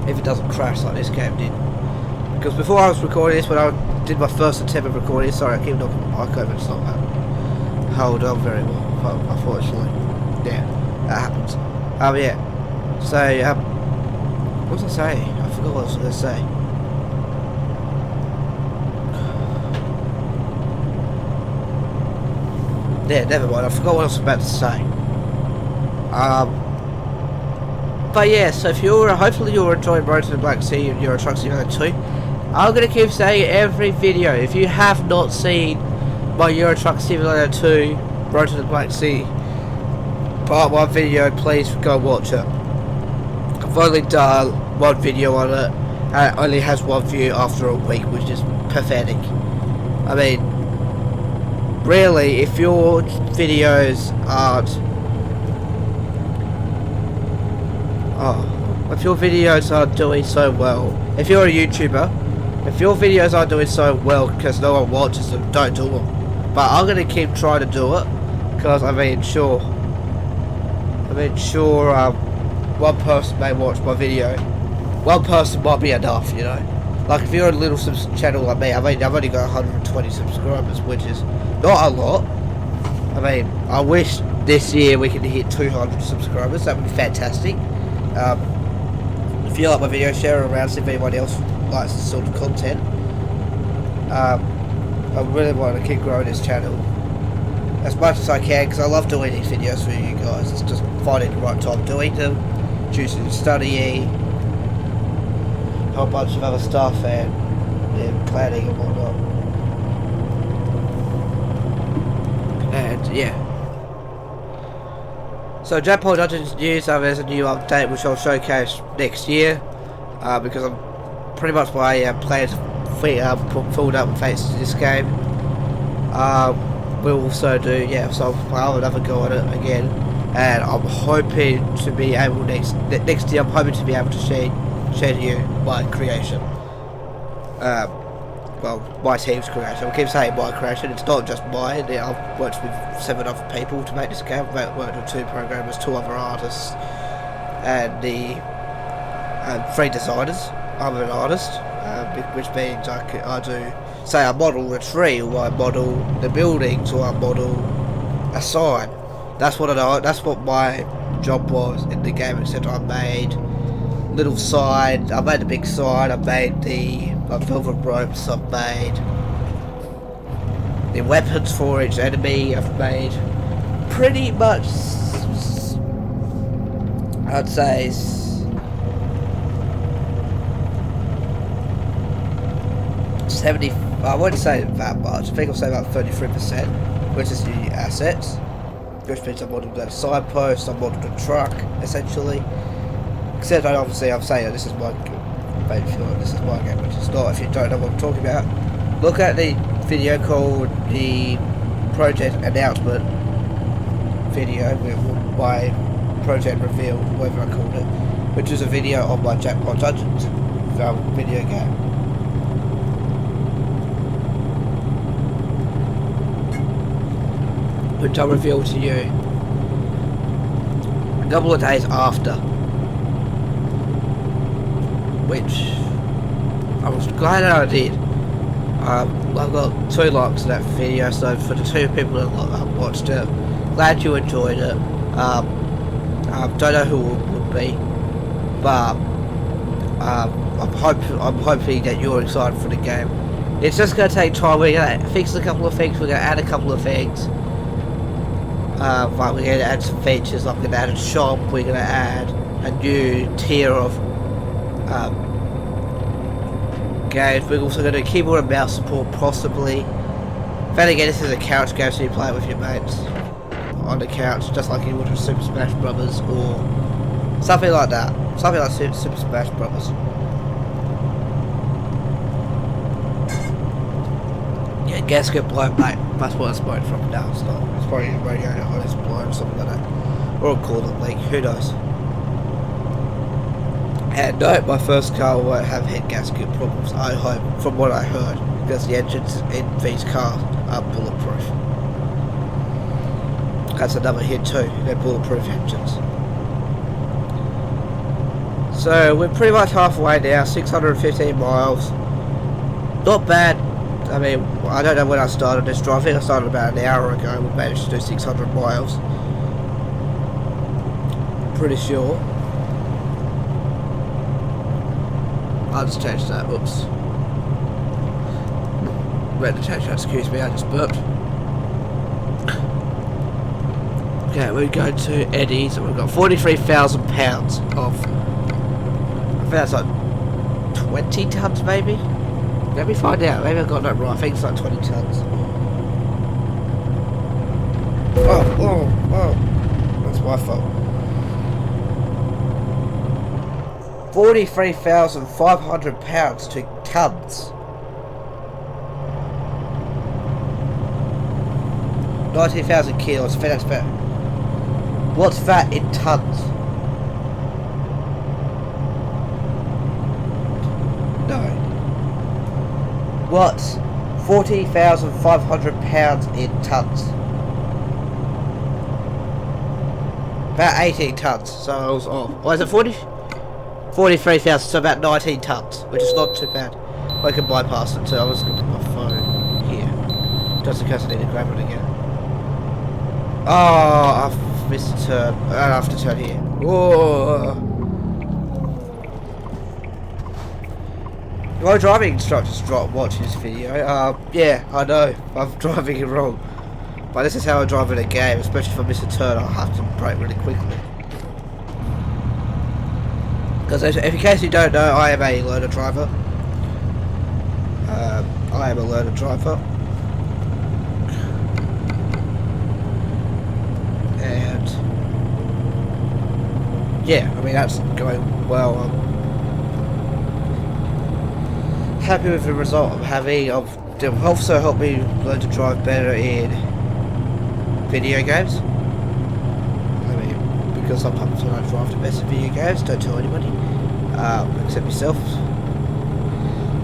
If it doesn't crash like this game did. Because before I was recording this, when I did my first attempt at recording, sorry I keep knocking the mic over, it's not that. Hold on very well, unfortunately. Yeah, that happens. Yeah. So, what was I saying? I forgot what I was going to say. Yeah, never mind. I forgot what I was about to say. But yeah, so if you're, hopefully you're enjoying Road to the Black Sea and Euro Truck Simulator 2. I'm going to keep saying it every video. If you have not seen my Euro Truck Simulator 2 Road to the Black Sea Part 1 video, please go watch it. I've only done one video on it, and it only has one view after a week, which is pathetic. I mean, really, if your videos aren't... if your videos aren't doing so well, if you're a YouTuber, if your videos aren't doing so well because no one watches them, don't do them. But I'm going to keep trying to do it, because I mean, sure, one person may watch my video. One person might be enough, you know. Like if you're a little channel like me, I mean, I've only got 120 subscribers, which is not a lot. I mean, I wish this year we could hit 200 subscribers. That would be fantastic. If you like my video, share it around, see if anybody else likes this sort of content. I really want to keep growing this channel as much as I can, because I love doing these videos for you guys. It's just finding the right time doing them, choosing studying, a whole bunch of other stuff, and planning and whatnot. And yeah. So Jackpot Dungeons news, there's a new update which I'll showcase next year, because I'm pretty much my plans filled up with thanks to this game. We'll also do, so I'll have another go at it again, and I'm hoping to be able next year. I'm hoping to be able to share to you my creation. well, my team's creation. I keep saying my creation. It's not just mine. I've worked with 7 other people to make this game. I've worked with 2 programmers, 2 other artists, and 3 designers. I'm an artist, which means I do, say, I model the tree, or I model the buildings, or I model a sign. That's what that's what my job was in the game. Except I made little sign. I made a big sign. I made the velvet ropes. I've made the weapons for each enemy. I've made pretty much, I'd say, 70. I wouldn't say that much. I think I'll say about 33%, which is the assets. Which means I modeled a signpost. I modeled a truck, essentially. Except, obviously, I'm saying this is my game. This is my game, which is not. If you don't know what I'm talking about, look at the video called the project announcement video with my project reveal, whatever I called it, which is a video on my Jackpot Dungeons video game. Which I'll reveal to you a couple of days after. Which I was glad that I did. I've got 2 likes to that video, so for the 2 people that watched it, glad you enjoyed it. Don't know who it would be, but I'm hoping that you're excited for the game. It's just going to take time. We're going to fix a couple of things. We're going to add a couple of things. We're going to add some features. I'm going to add a shop. We're going to add a new tier of games. We're also going to do keyboard and mouse support, possibly. Then again, this is a couch game, so you play it with your mates on the couch, just like you would with Super Smash Brothers or something like that. Something like Super Smash Brothers. Yeah, gas get blown, mate. That's what it's blown from now. It's not. It's probably a radio or it's blown, something like that. Or a coolant leak. Who knows? And no, my first car won't have head gasket problems, I hope, from what I heard, because the engines in these cars are bulletproof. That's another hit too, they're bulletproof engines. So we're pretty much halfway now, 615 miles. Not bad. I mean, I don't know when I started this drive. I think I started about an hour ago. We managed to do 600 miles. Pretty sure. I'll just change that, oops. Ready to change that, excuse me, I just burped. Okay, we go to Eddie's and we've got 43,000 pounds of, I think that's like 20 tons maybe? Let me find out, maybe I got that right, I think it's like 20 tons. Oh, that's my fault. 43,500 pounds to tons. 19,000 kilos. I think that's better. What's that in tons? No. What's 40,500 pounds in tons? About 18 tons. So I was off. Why is it 40? 43,000, so about 19 tons, which is not too bad. I can bypass it too. I was going to put my phone here, just in case I need to grab it again. Oh, I've missed a turn. I have to turn here. Whoa. My driving instructors watching this video. Yeah, I know. I'm driving it wrong. But this is how I drive in a game, especially if I miss a turn, I'll have to brake really quickly. Because if in case you don't know, I am a learner driver. I am a learner driver. And yeah, I mean that's going well. I'm happy with the result I'm having. It'll also help me learn to drive better in video games. I mean, because sometimes when I drive the best in video games, don't tell anybody, except yourself.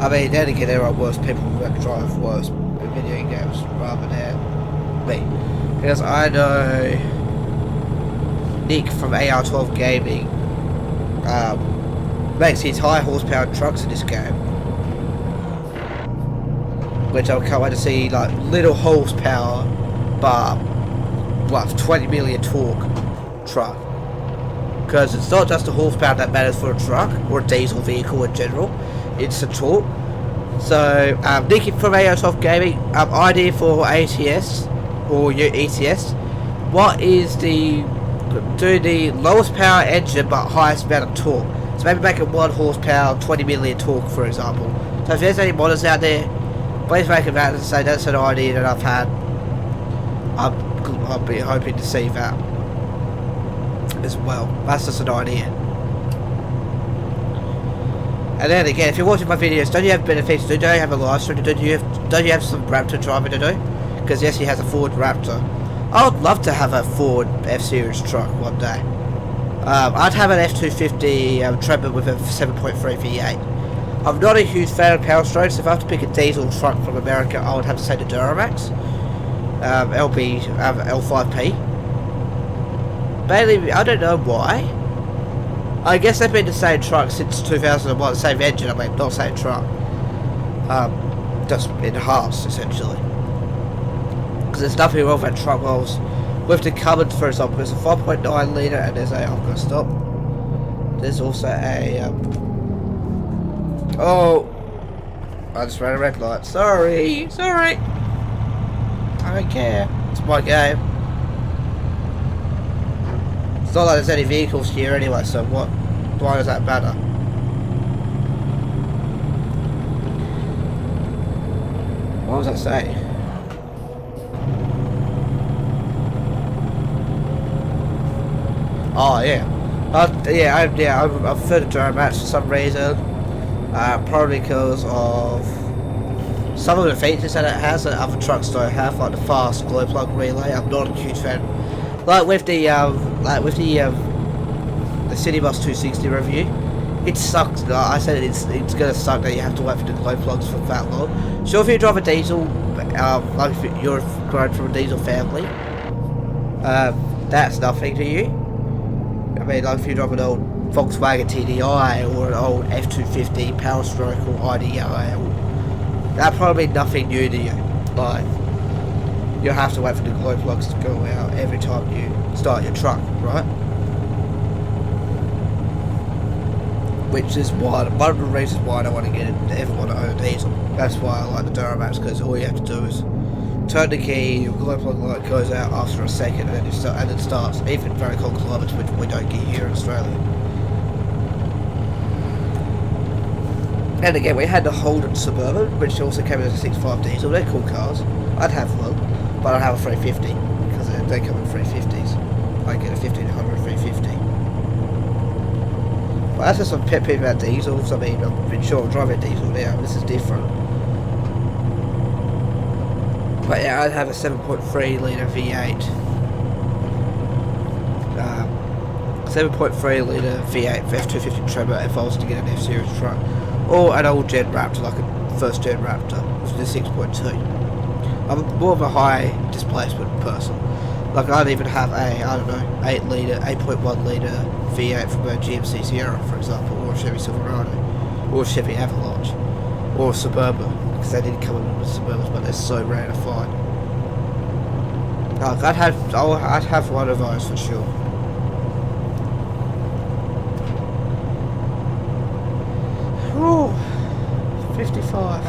I mean, then again, there are worse people that drive worse video games rather than me. Because I know Nick from AR12 Gaming makes these high horsepower trucks in this game, which I can't wait to see, like little horsepower, but what 20 million torque truck. Because it's not just the horsepower that matters for a truck or a diesel vehicle in general, it's the torque. So, Nicky from AR12 Gaming, idea for ATS or your ETS. What is the lowest power engine but highest amount of torque? So maybe make it 1 horsepower, 20 million torque, for example. So if there's any modders out there, please make it out and say that's an idea that I've had. I'll be hoping to see that as well. That's just an idea. And then again, if you're watching my videos, don't you have benefits to do? Don't you have a live stream to do? Don't you have some Raptor driving to do? Because yes, he has a Ford Raptor. I would love to have a Ford F-Series truck one day. I'd have an F250 Tremor with a 7.3 V8. I'm not a huge fan of power strokes. If I have to pick a diesel truck from America, I would have to say the Duramax. L5P. Mainly, I don't know why. I guess they've been the same truck since 2001, the same engine, I mean, not the same truck. Just enhanced, essentially. Because there's nothing wrong with that truck. With the Cummins, for example, there's a 5.9 litre and there's a, I'm going to stop. There's also a, oh, I just ran a red light. Sorry. I don't care. It's my game. It's not like there's any vehicles here anyway, so why does that matter? What was I saying? Oh yeah. I prefer the Duramax for some reason. Probably because of some of the features that it has that other trucks don't have, like the fast glow plug relay. I'm not a huge fan. Like with the City Bus 260 review, it sucks. I said it's gonna suck that you have to wait for the glow plugs for that long. Sure, if you drive a diesel, like if you're grown from a diesel family, that's nothing to you. I mean, like if you drive an old Volkswagen TDI or an old F250 Power Stroke or IDI, that'd probably be nothing new to you. Like, you'll have to wait for the glow plugs to go out every time you start your truck, right? Which is one of the reasons why I don't want to ever want to own a diesel. That's why I like the Duramax, because all you have to do is turn the key, your glow plug light goes out after a second, and then it starts, even very cold climates, which we don't get here in Australia. And again, we had the Holden Suburban, which also came in as a 6.5 diesel. They're cool cars. I'd have one, but I'd have a 350 because they come in 350s. I get a 1500 350. But that's just some pet peeve about diesels. I mean, I'm sure I'm driving a diesel now. This is different. But yeah, I'd have a 7.3 litre V8. 7.3 litre V8 for F250 Tremor if I was to get an F-Series truck. Or an old gen Raptor, like a first gen Raptor, which is a 6.2. I'm more of a high displacement person. Like I'd even have a, I don't know, 8.1 litre V8 from a GMC Sierra, for example, or a Chevy Silverado, or a Chevy Avalanche, or a Suburban, because they didn't come in with Suburbans, but they're so rare to find. Like I'd have one of those for sure. Ooh, 55.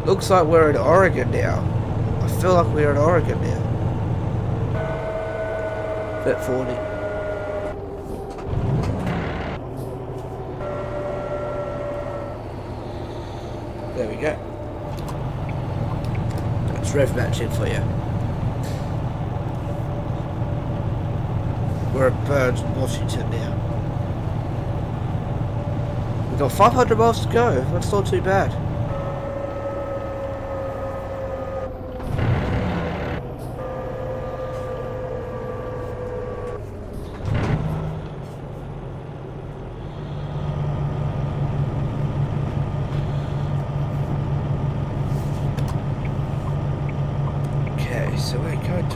Looks like we're in Oregon now. I feel like we're in Oregon now. Fit 40. There we go. Let's rev that in for you. We're at Burns, Washington now. We've got 500 miles to go. That's not too bad.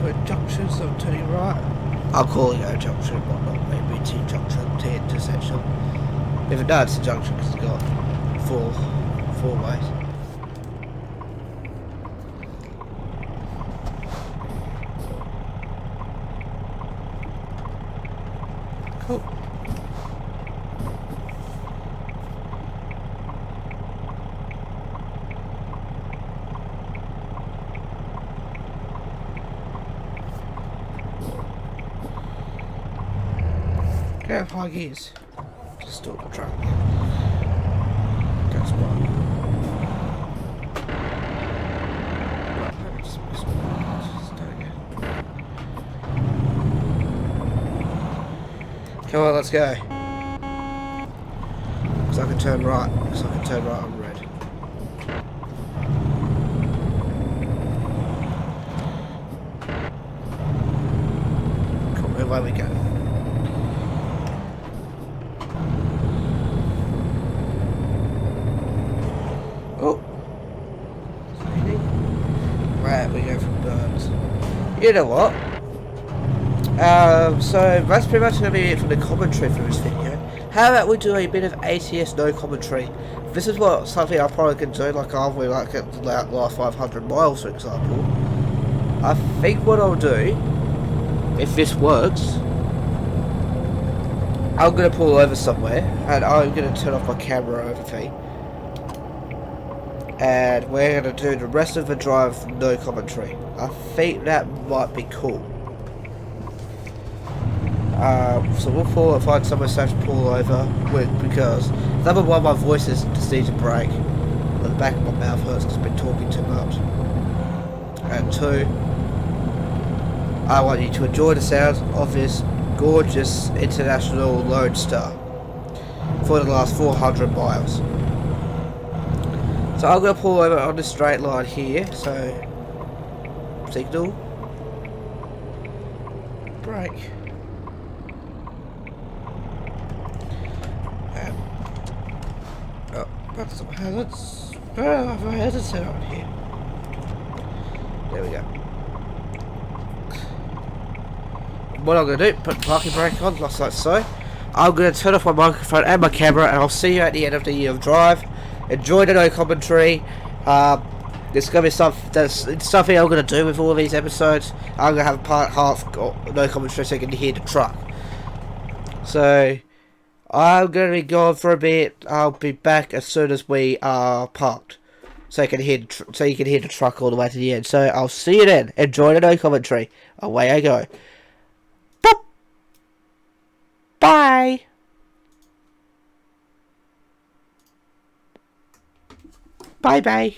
to a junction, so I'm turning right. I'll call it a junction, but not maybe T-junction, T-intersection. If it does, it's a junction because it's got four ways. Cool. Go have high gears. Just stop the truck. That's one. Come on, let's go. Because I can turn right. Because I can turn right on red. Cool, away we go. Oh. Right, we go from birds. You know what? So that's pretty much going to be it for the commentary for this video. How about we do a bit of ATS no commentary? This is something I probably can do, like I'll be like at the last 500 miles, for example. I think what I'll do, if this works, I'm going to pull over somewhere and I'm going to turn off my camera and everything. And we're going to do the rest of the drive no commentary. I think that might be cool. So we'll find somewhere safe to pull over with, because number one, my voice just needs a break. The back of my mouth hurts because I've been talking too much. And two, I want you to enjoy the sounds of this gorgeous International Lonestar for the last 400 miles. So I'm going to pull over on this straight line here, so signal, brake. That's some hazards. Where are my hazards set on here? There we go. What I'm going to do, put the parking brake on, like so. I'm going to turn off my microphone and my camera, and I'll see you at the end of the year of drive. Enjoy the no commentary. There's going to be something I'm going to do with all of these episodes. I'm going to have part half no commentary so you can hear the truck. So I'm going to be gone for a bit. I'll be back as soon as we are parked, so you can hear the truck all the way to the end. So I'll see you then. Enjoy the no commentary. Away I go. Boop. Bye. Bye bye.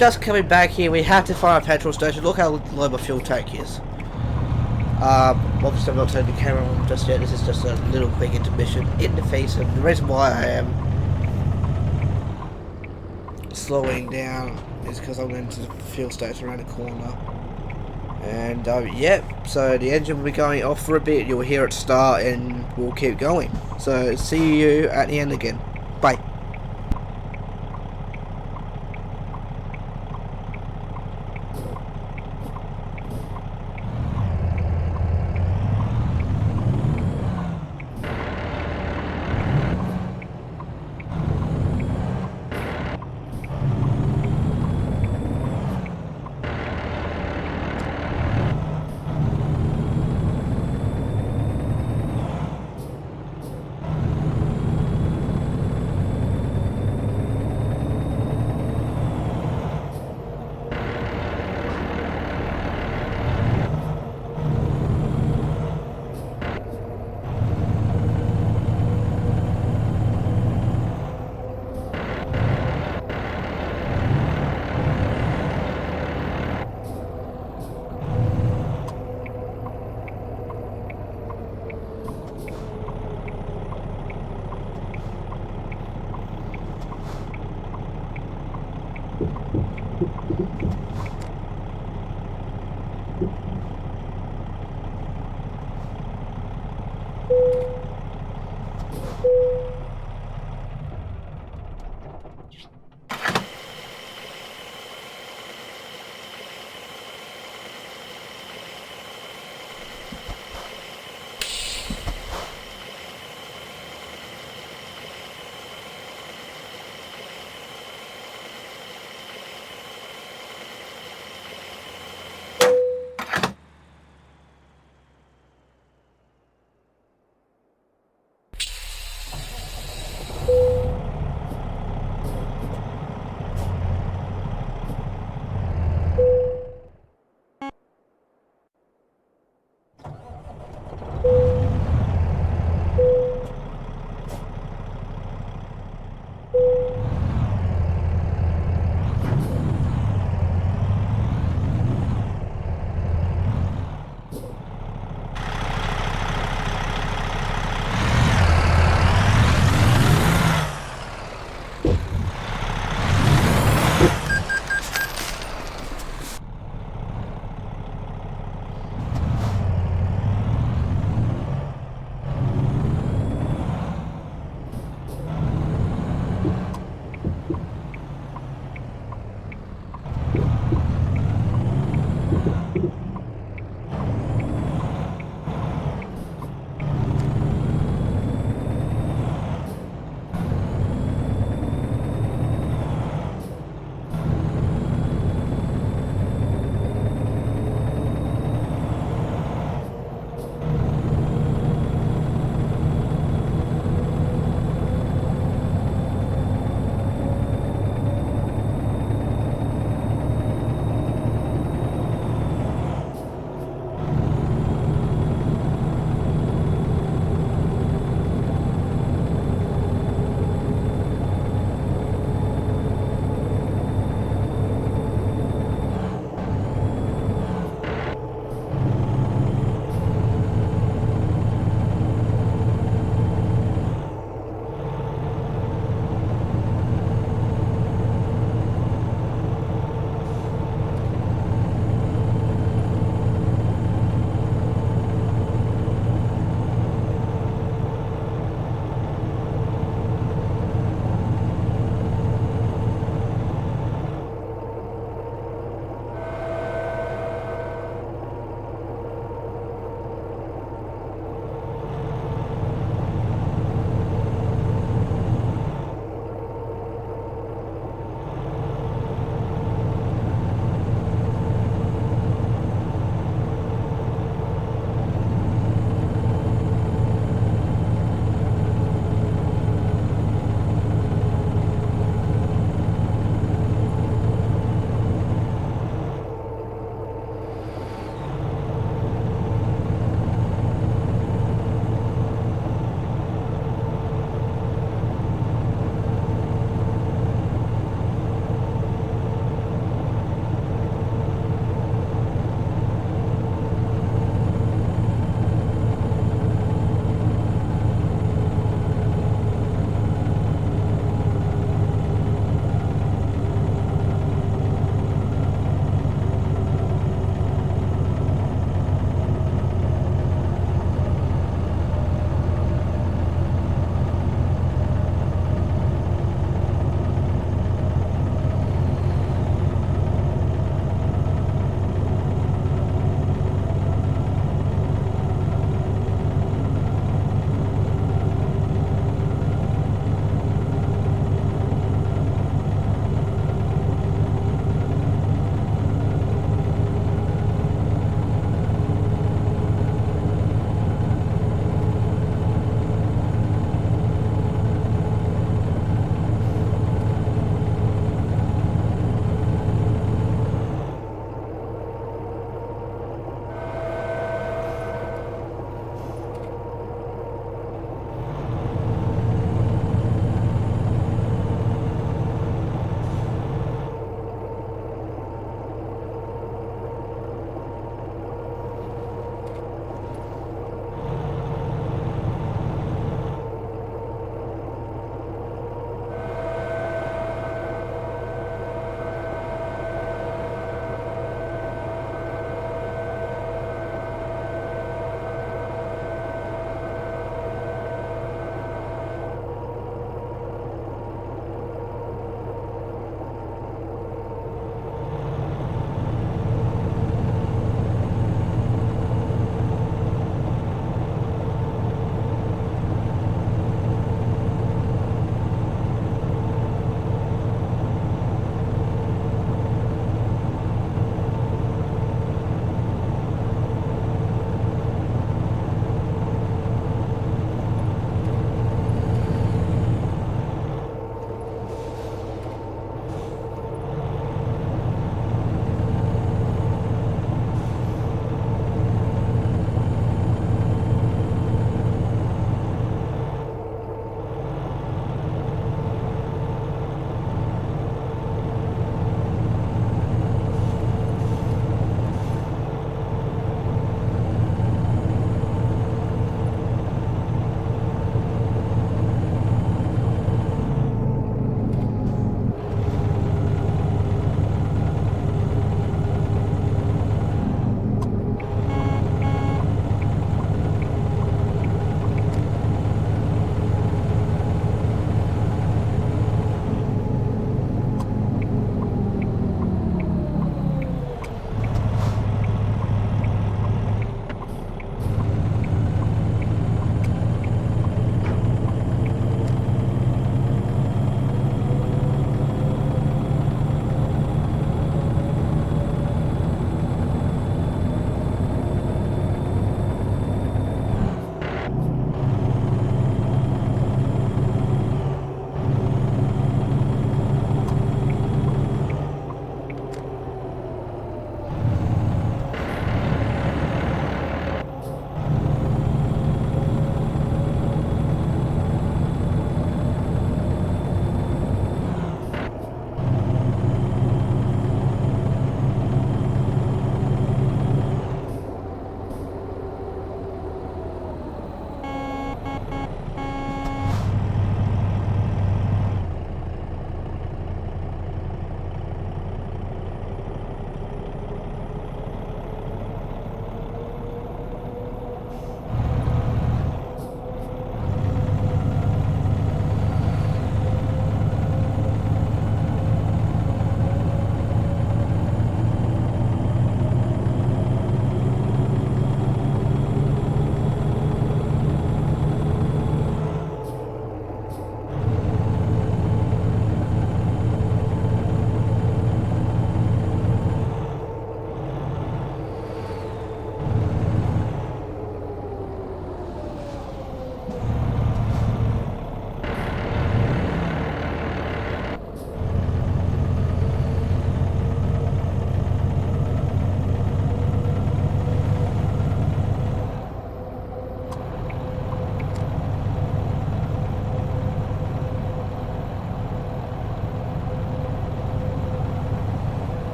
just coming back here. We have to find a petrol station. Look how low my fuel tank is. Obviously I'm not turning the camera on just yet. This is just a little quick intermission in the face of the reason why I am slowing down is because I'm going to the fuel station around the corner. And yeah, so the engine will be going off for a bit. You'll hear it start and we'll keep going. So see you at the end again. Bye.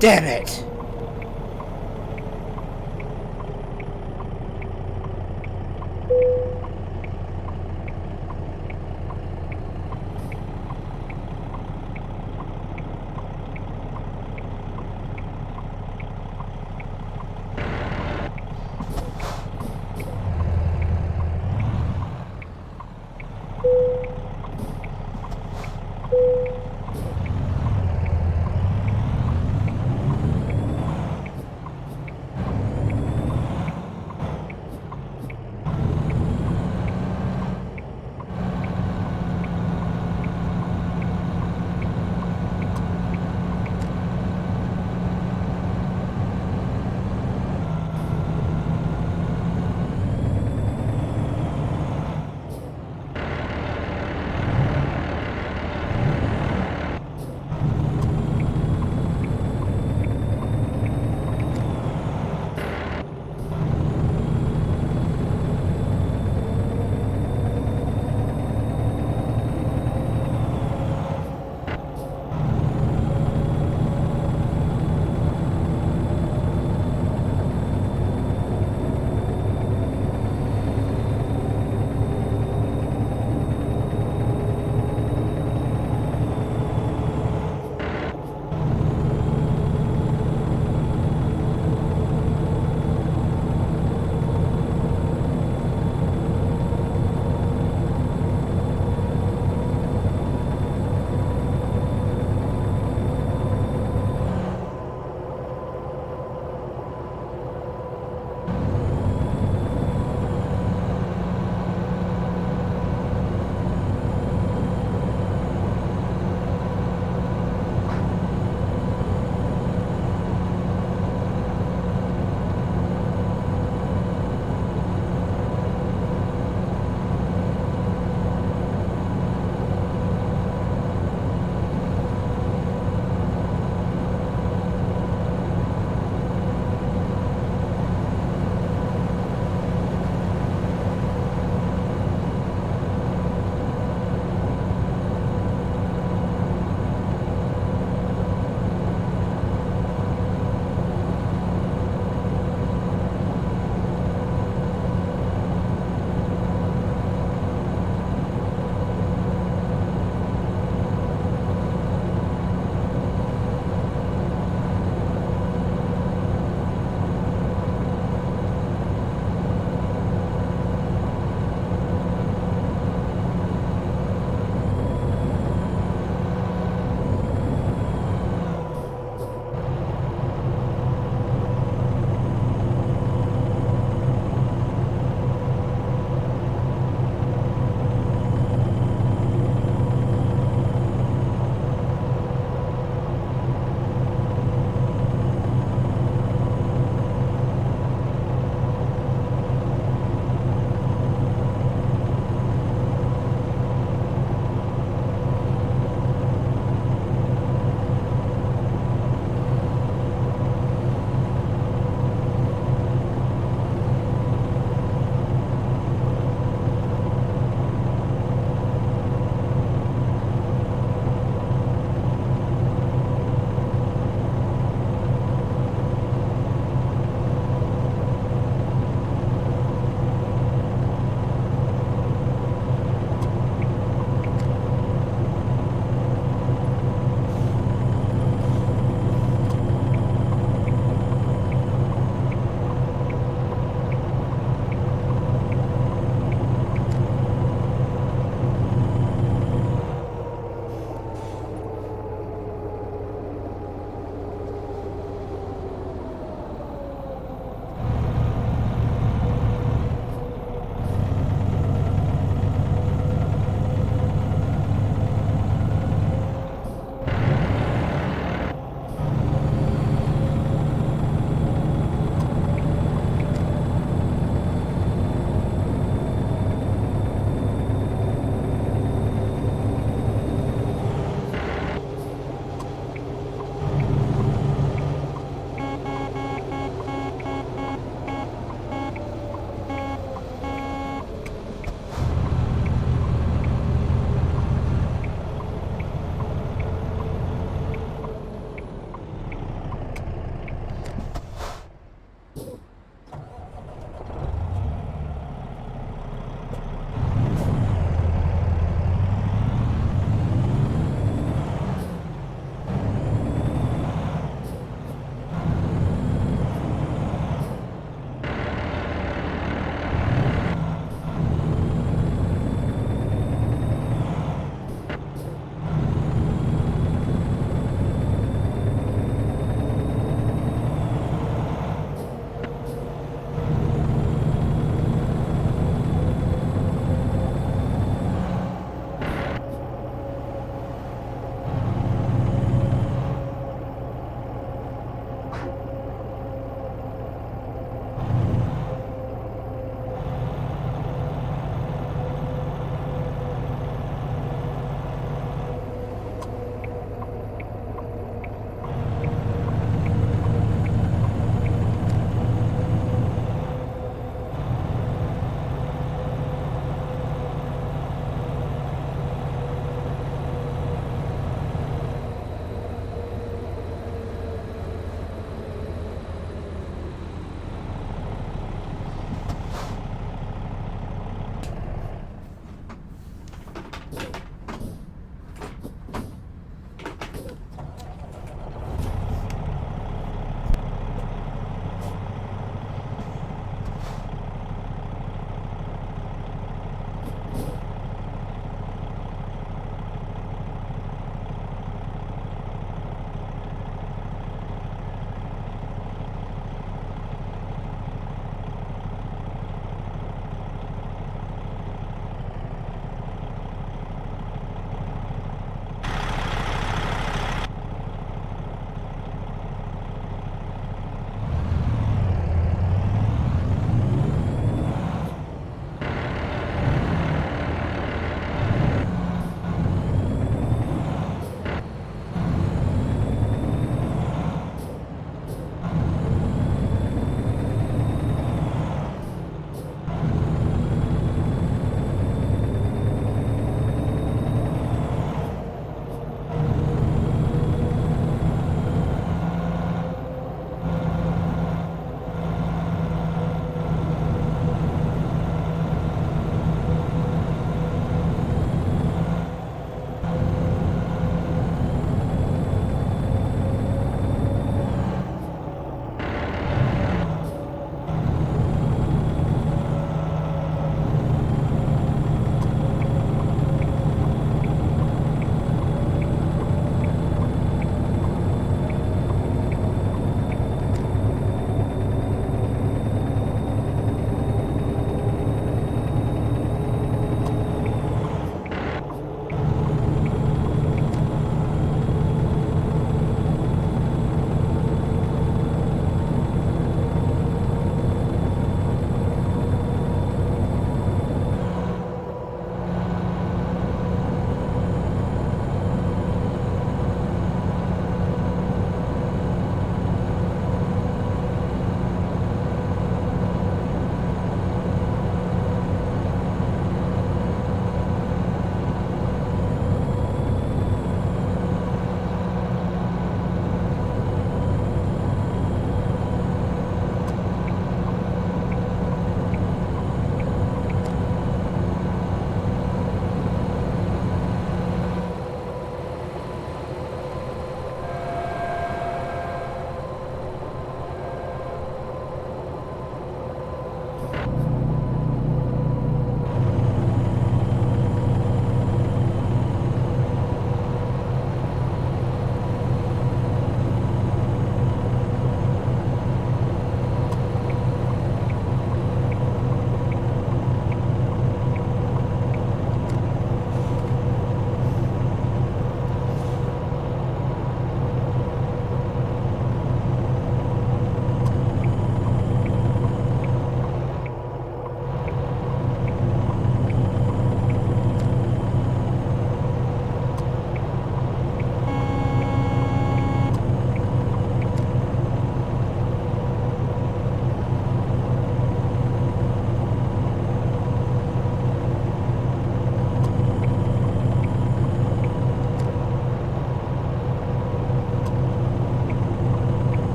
Damn it!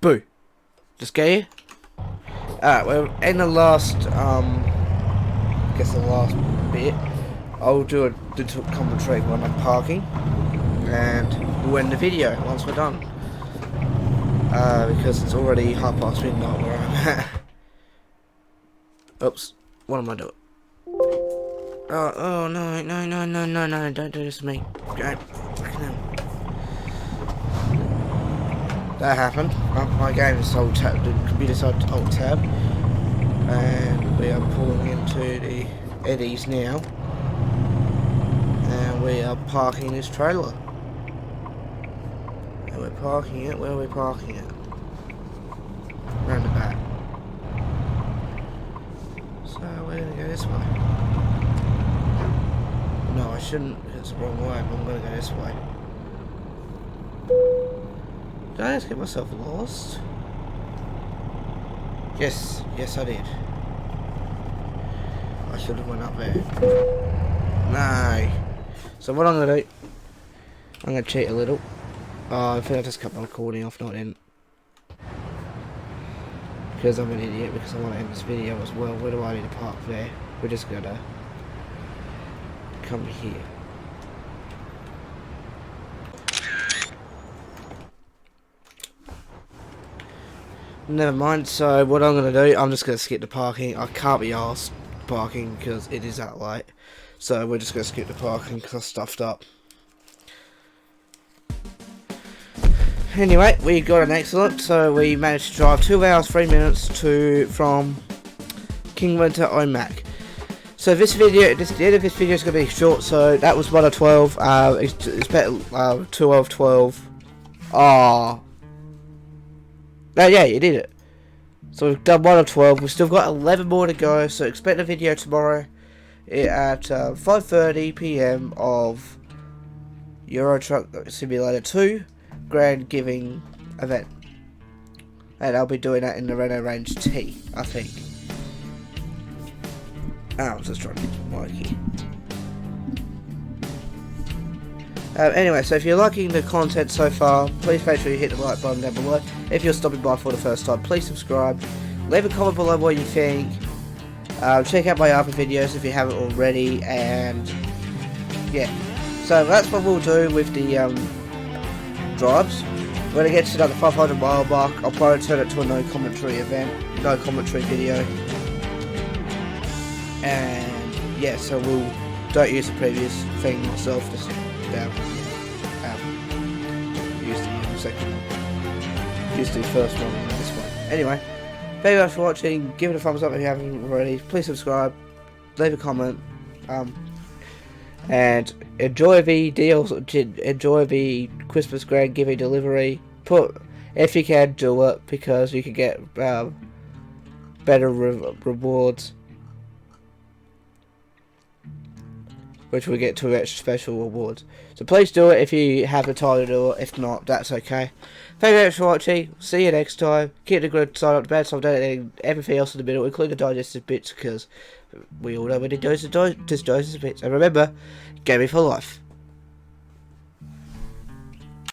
Boo. Just get you. Alright, well, in the last, I guess the last bit, I'll do a commentary when I'm parking, and we'll end the video once we're done. Because it's already midnight where I'm at. Oops, what am I doing? Oh no, don't do this to me. That happened. My game is alt tab, the computer's alt tab, and we are pulling into the eddies now, and we are parking this trailer. And we're parking it. Where are we parking it? Round the back. So we're gonna go this way. No, I shouldn't. It's the wrong way. But I'm gonna go this way. Did I just get myself lost? Yes, I did. I should have went up there. No. So what I'm gonna do, I'm gonna cheat a little. I think I just cut my recording off, not in. Because I'm an idiot, because I want to end this video as well. Where do I need to park there? We're just gonna come here. Never mind, so what I'm going to do, I'm just going to skip the parking. I can't be arsed parking because it is that late. So we're just going to skip the parking because I stuffed up. Anyway, we got an excellent. So we managed to drive 2 hours 3 minutes from Kingsman to Omak. So this video, the end of this video is going to be short. So that was 1 of 12. It's better 2 of 12. Oh yeah, you did it. So we've done 1 of 12. We've still got 11 more to go. So expect a video tomorrow at 5:30 PM of Euro Truck Simulator 2 Grand Giving event, and I'll be doing that in the Renault Range T, I think. I was just trying to get some Mikey. Anyway, so if you're liking the content so far, please make sure you hit the like button down below. If you're stopping by for the first time, please subscribe. Leave a comment below what you think. Check out my other videos if you haven't already, and yeah. So that's what we'll do with the drives. When it gets to the 500 mile mark, I'll probably turn it to a no commentary video. And yeah, so we'll don't use the previous thing myself. Just down. Use the second one. Use the first one and this one. Anyway, thank you guys for watching. Give it a thumbs up if you haven't already. Please subscribe. Leave a comment. And enjoy the deals. Enjoy the Christmas Grand Giving delivery. If you can, do it because you can get better rewards, which will get 2 extra special rewards. So please do it if you have the time to do it. If not, that's okay. Thank you very much for watching. See you next time. Keep the good side up the bad side, donating everything else in the middle, including the digestive bits, because we all know when it goes to digestive bits. And remember, gaming for life.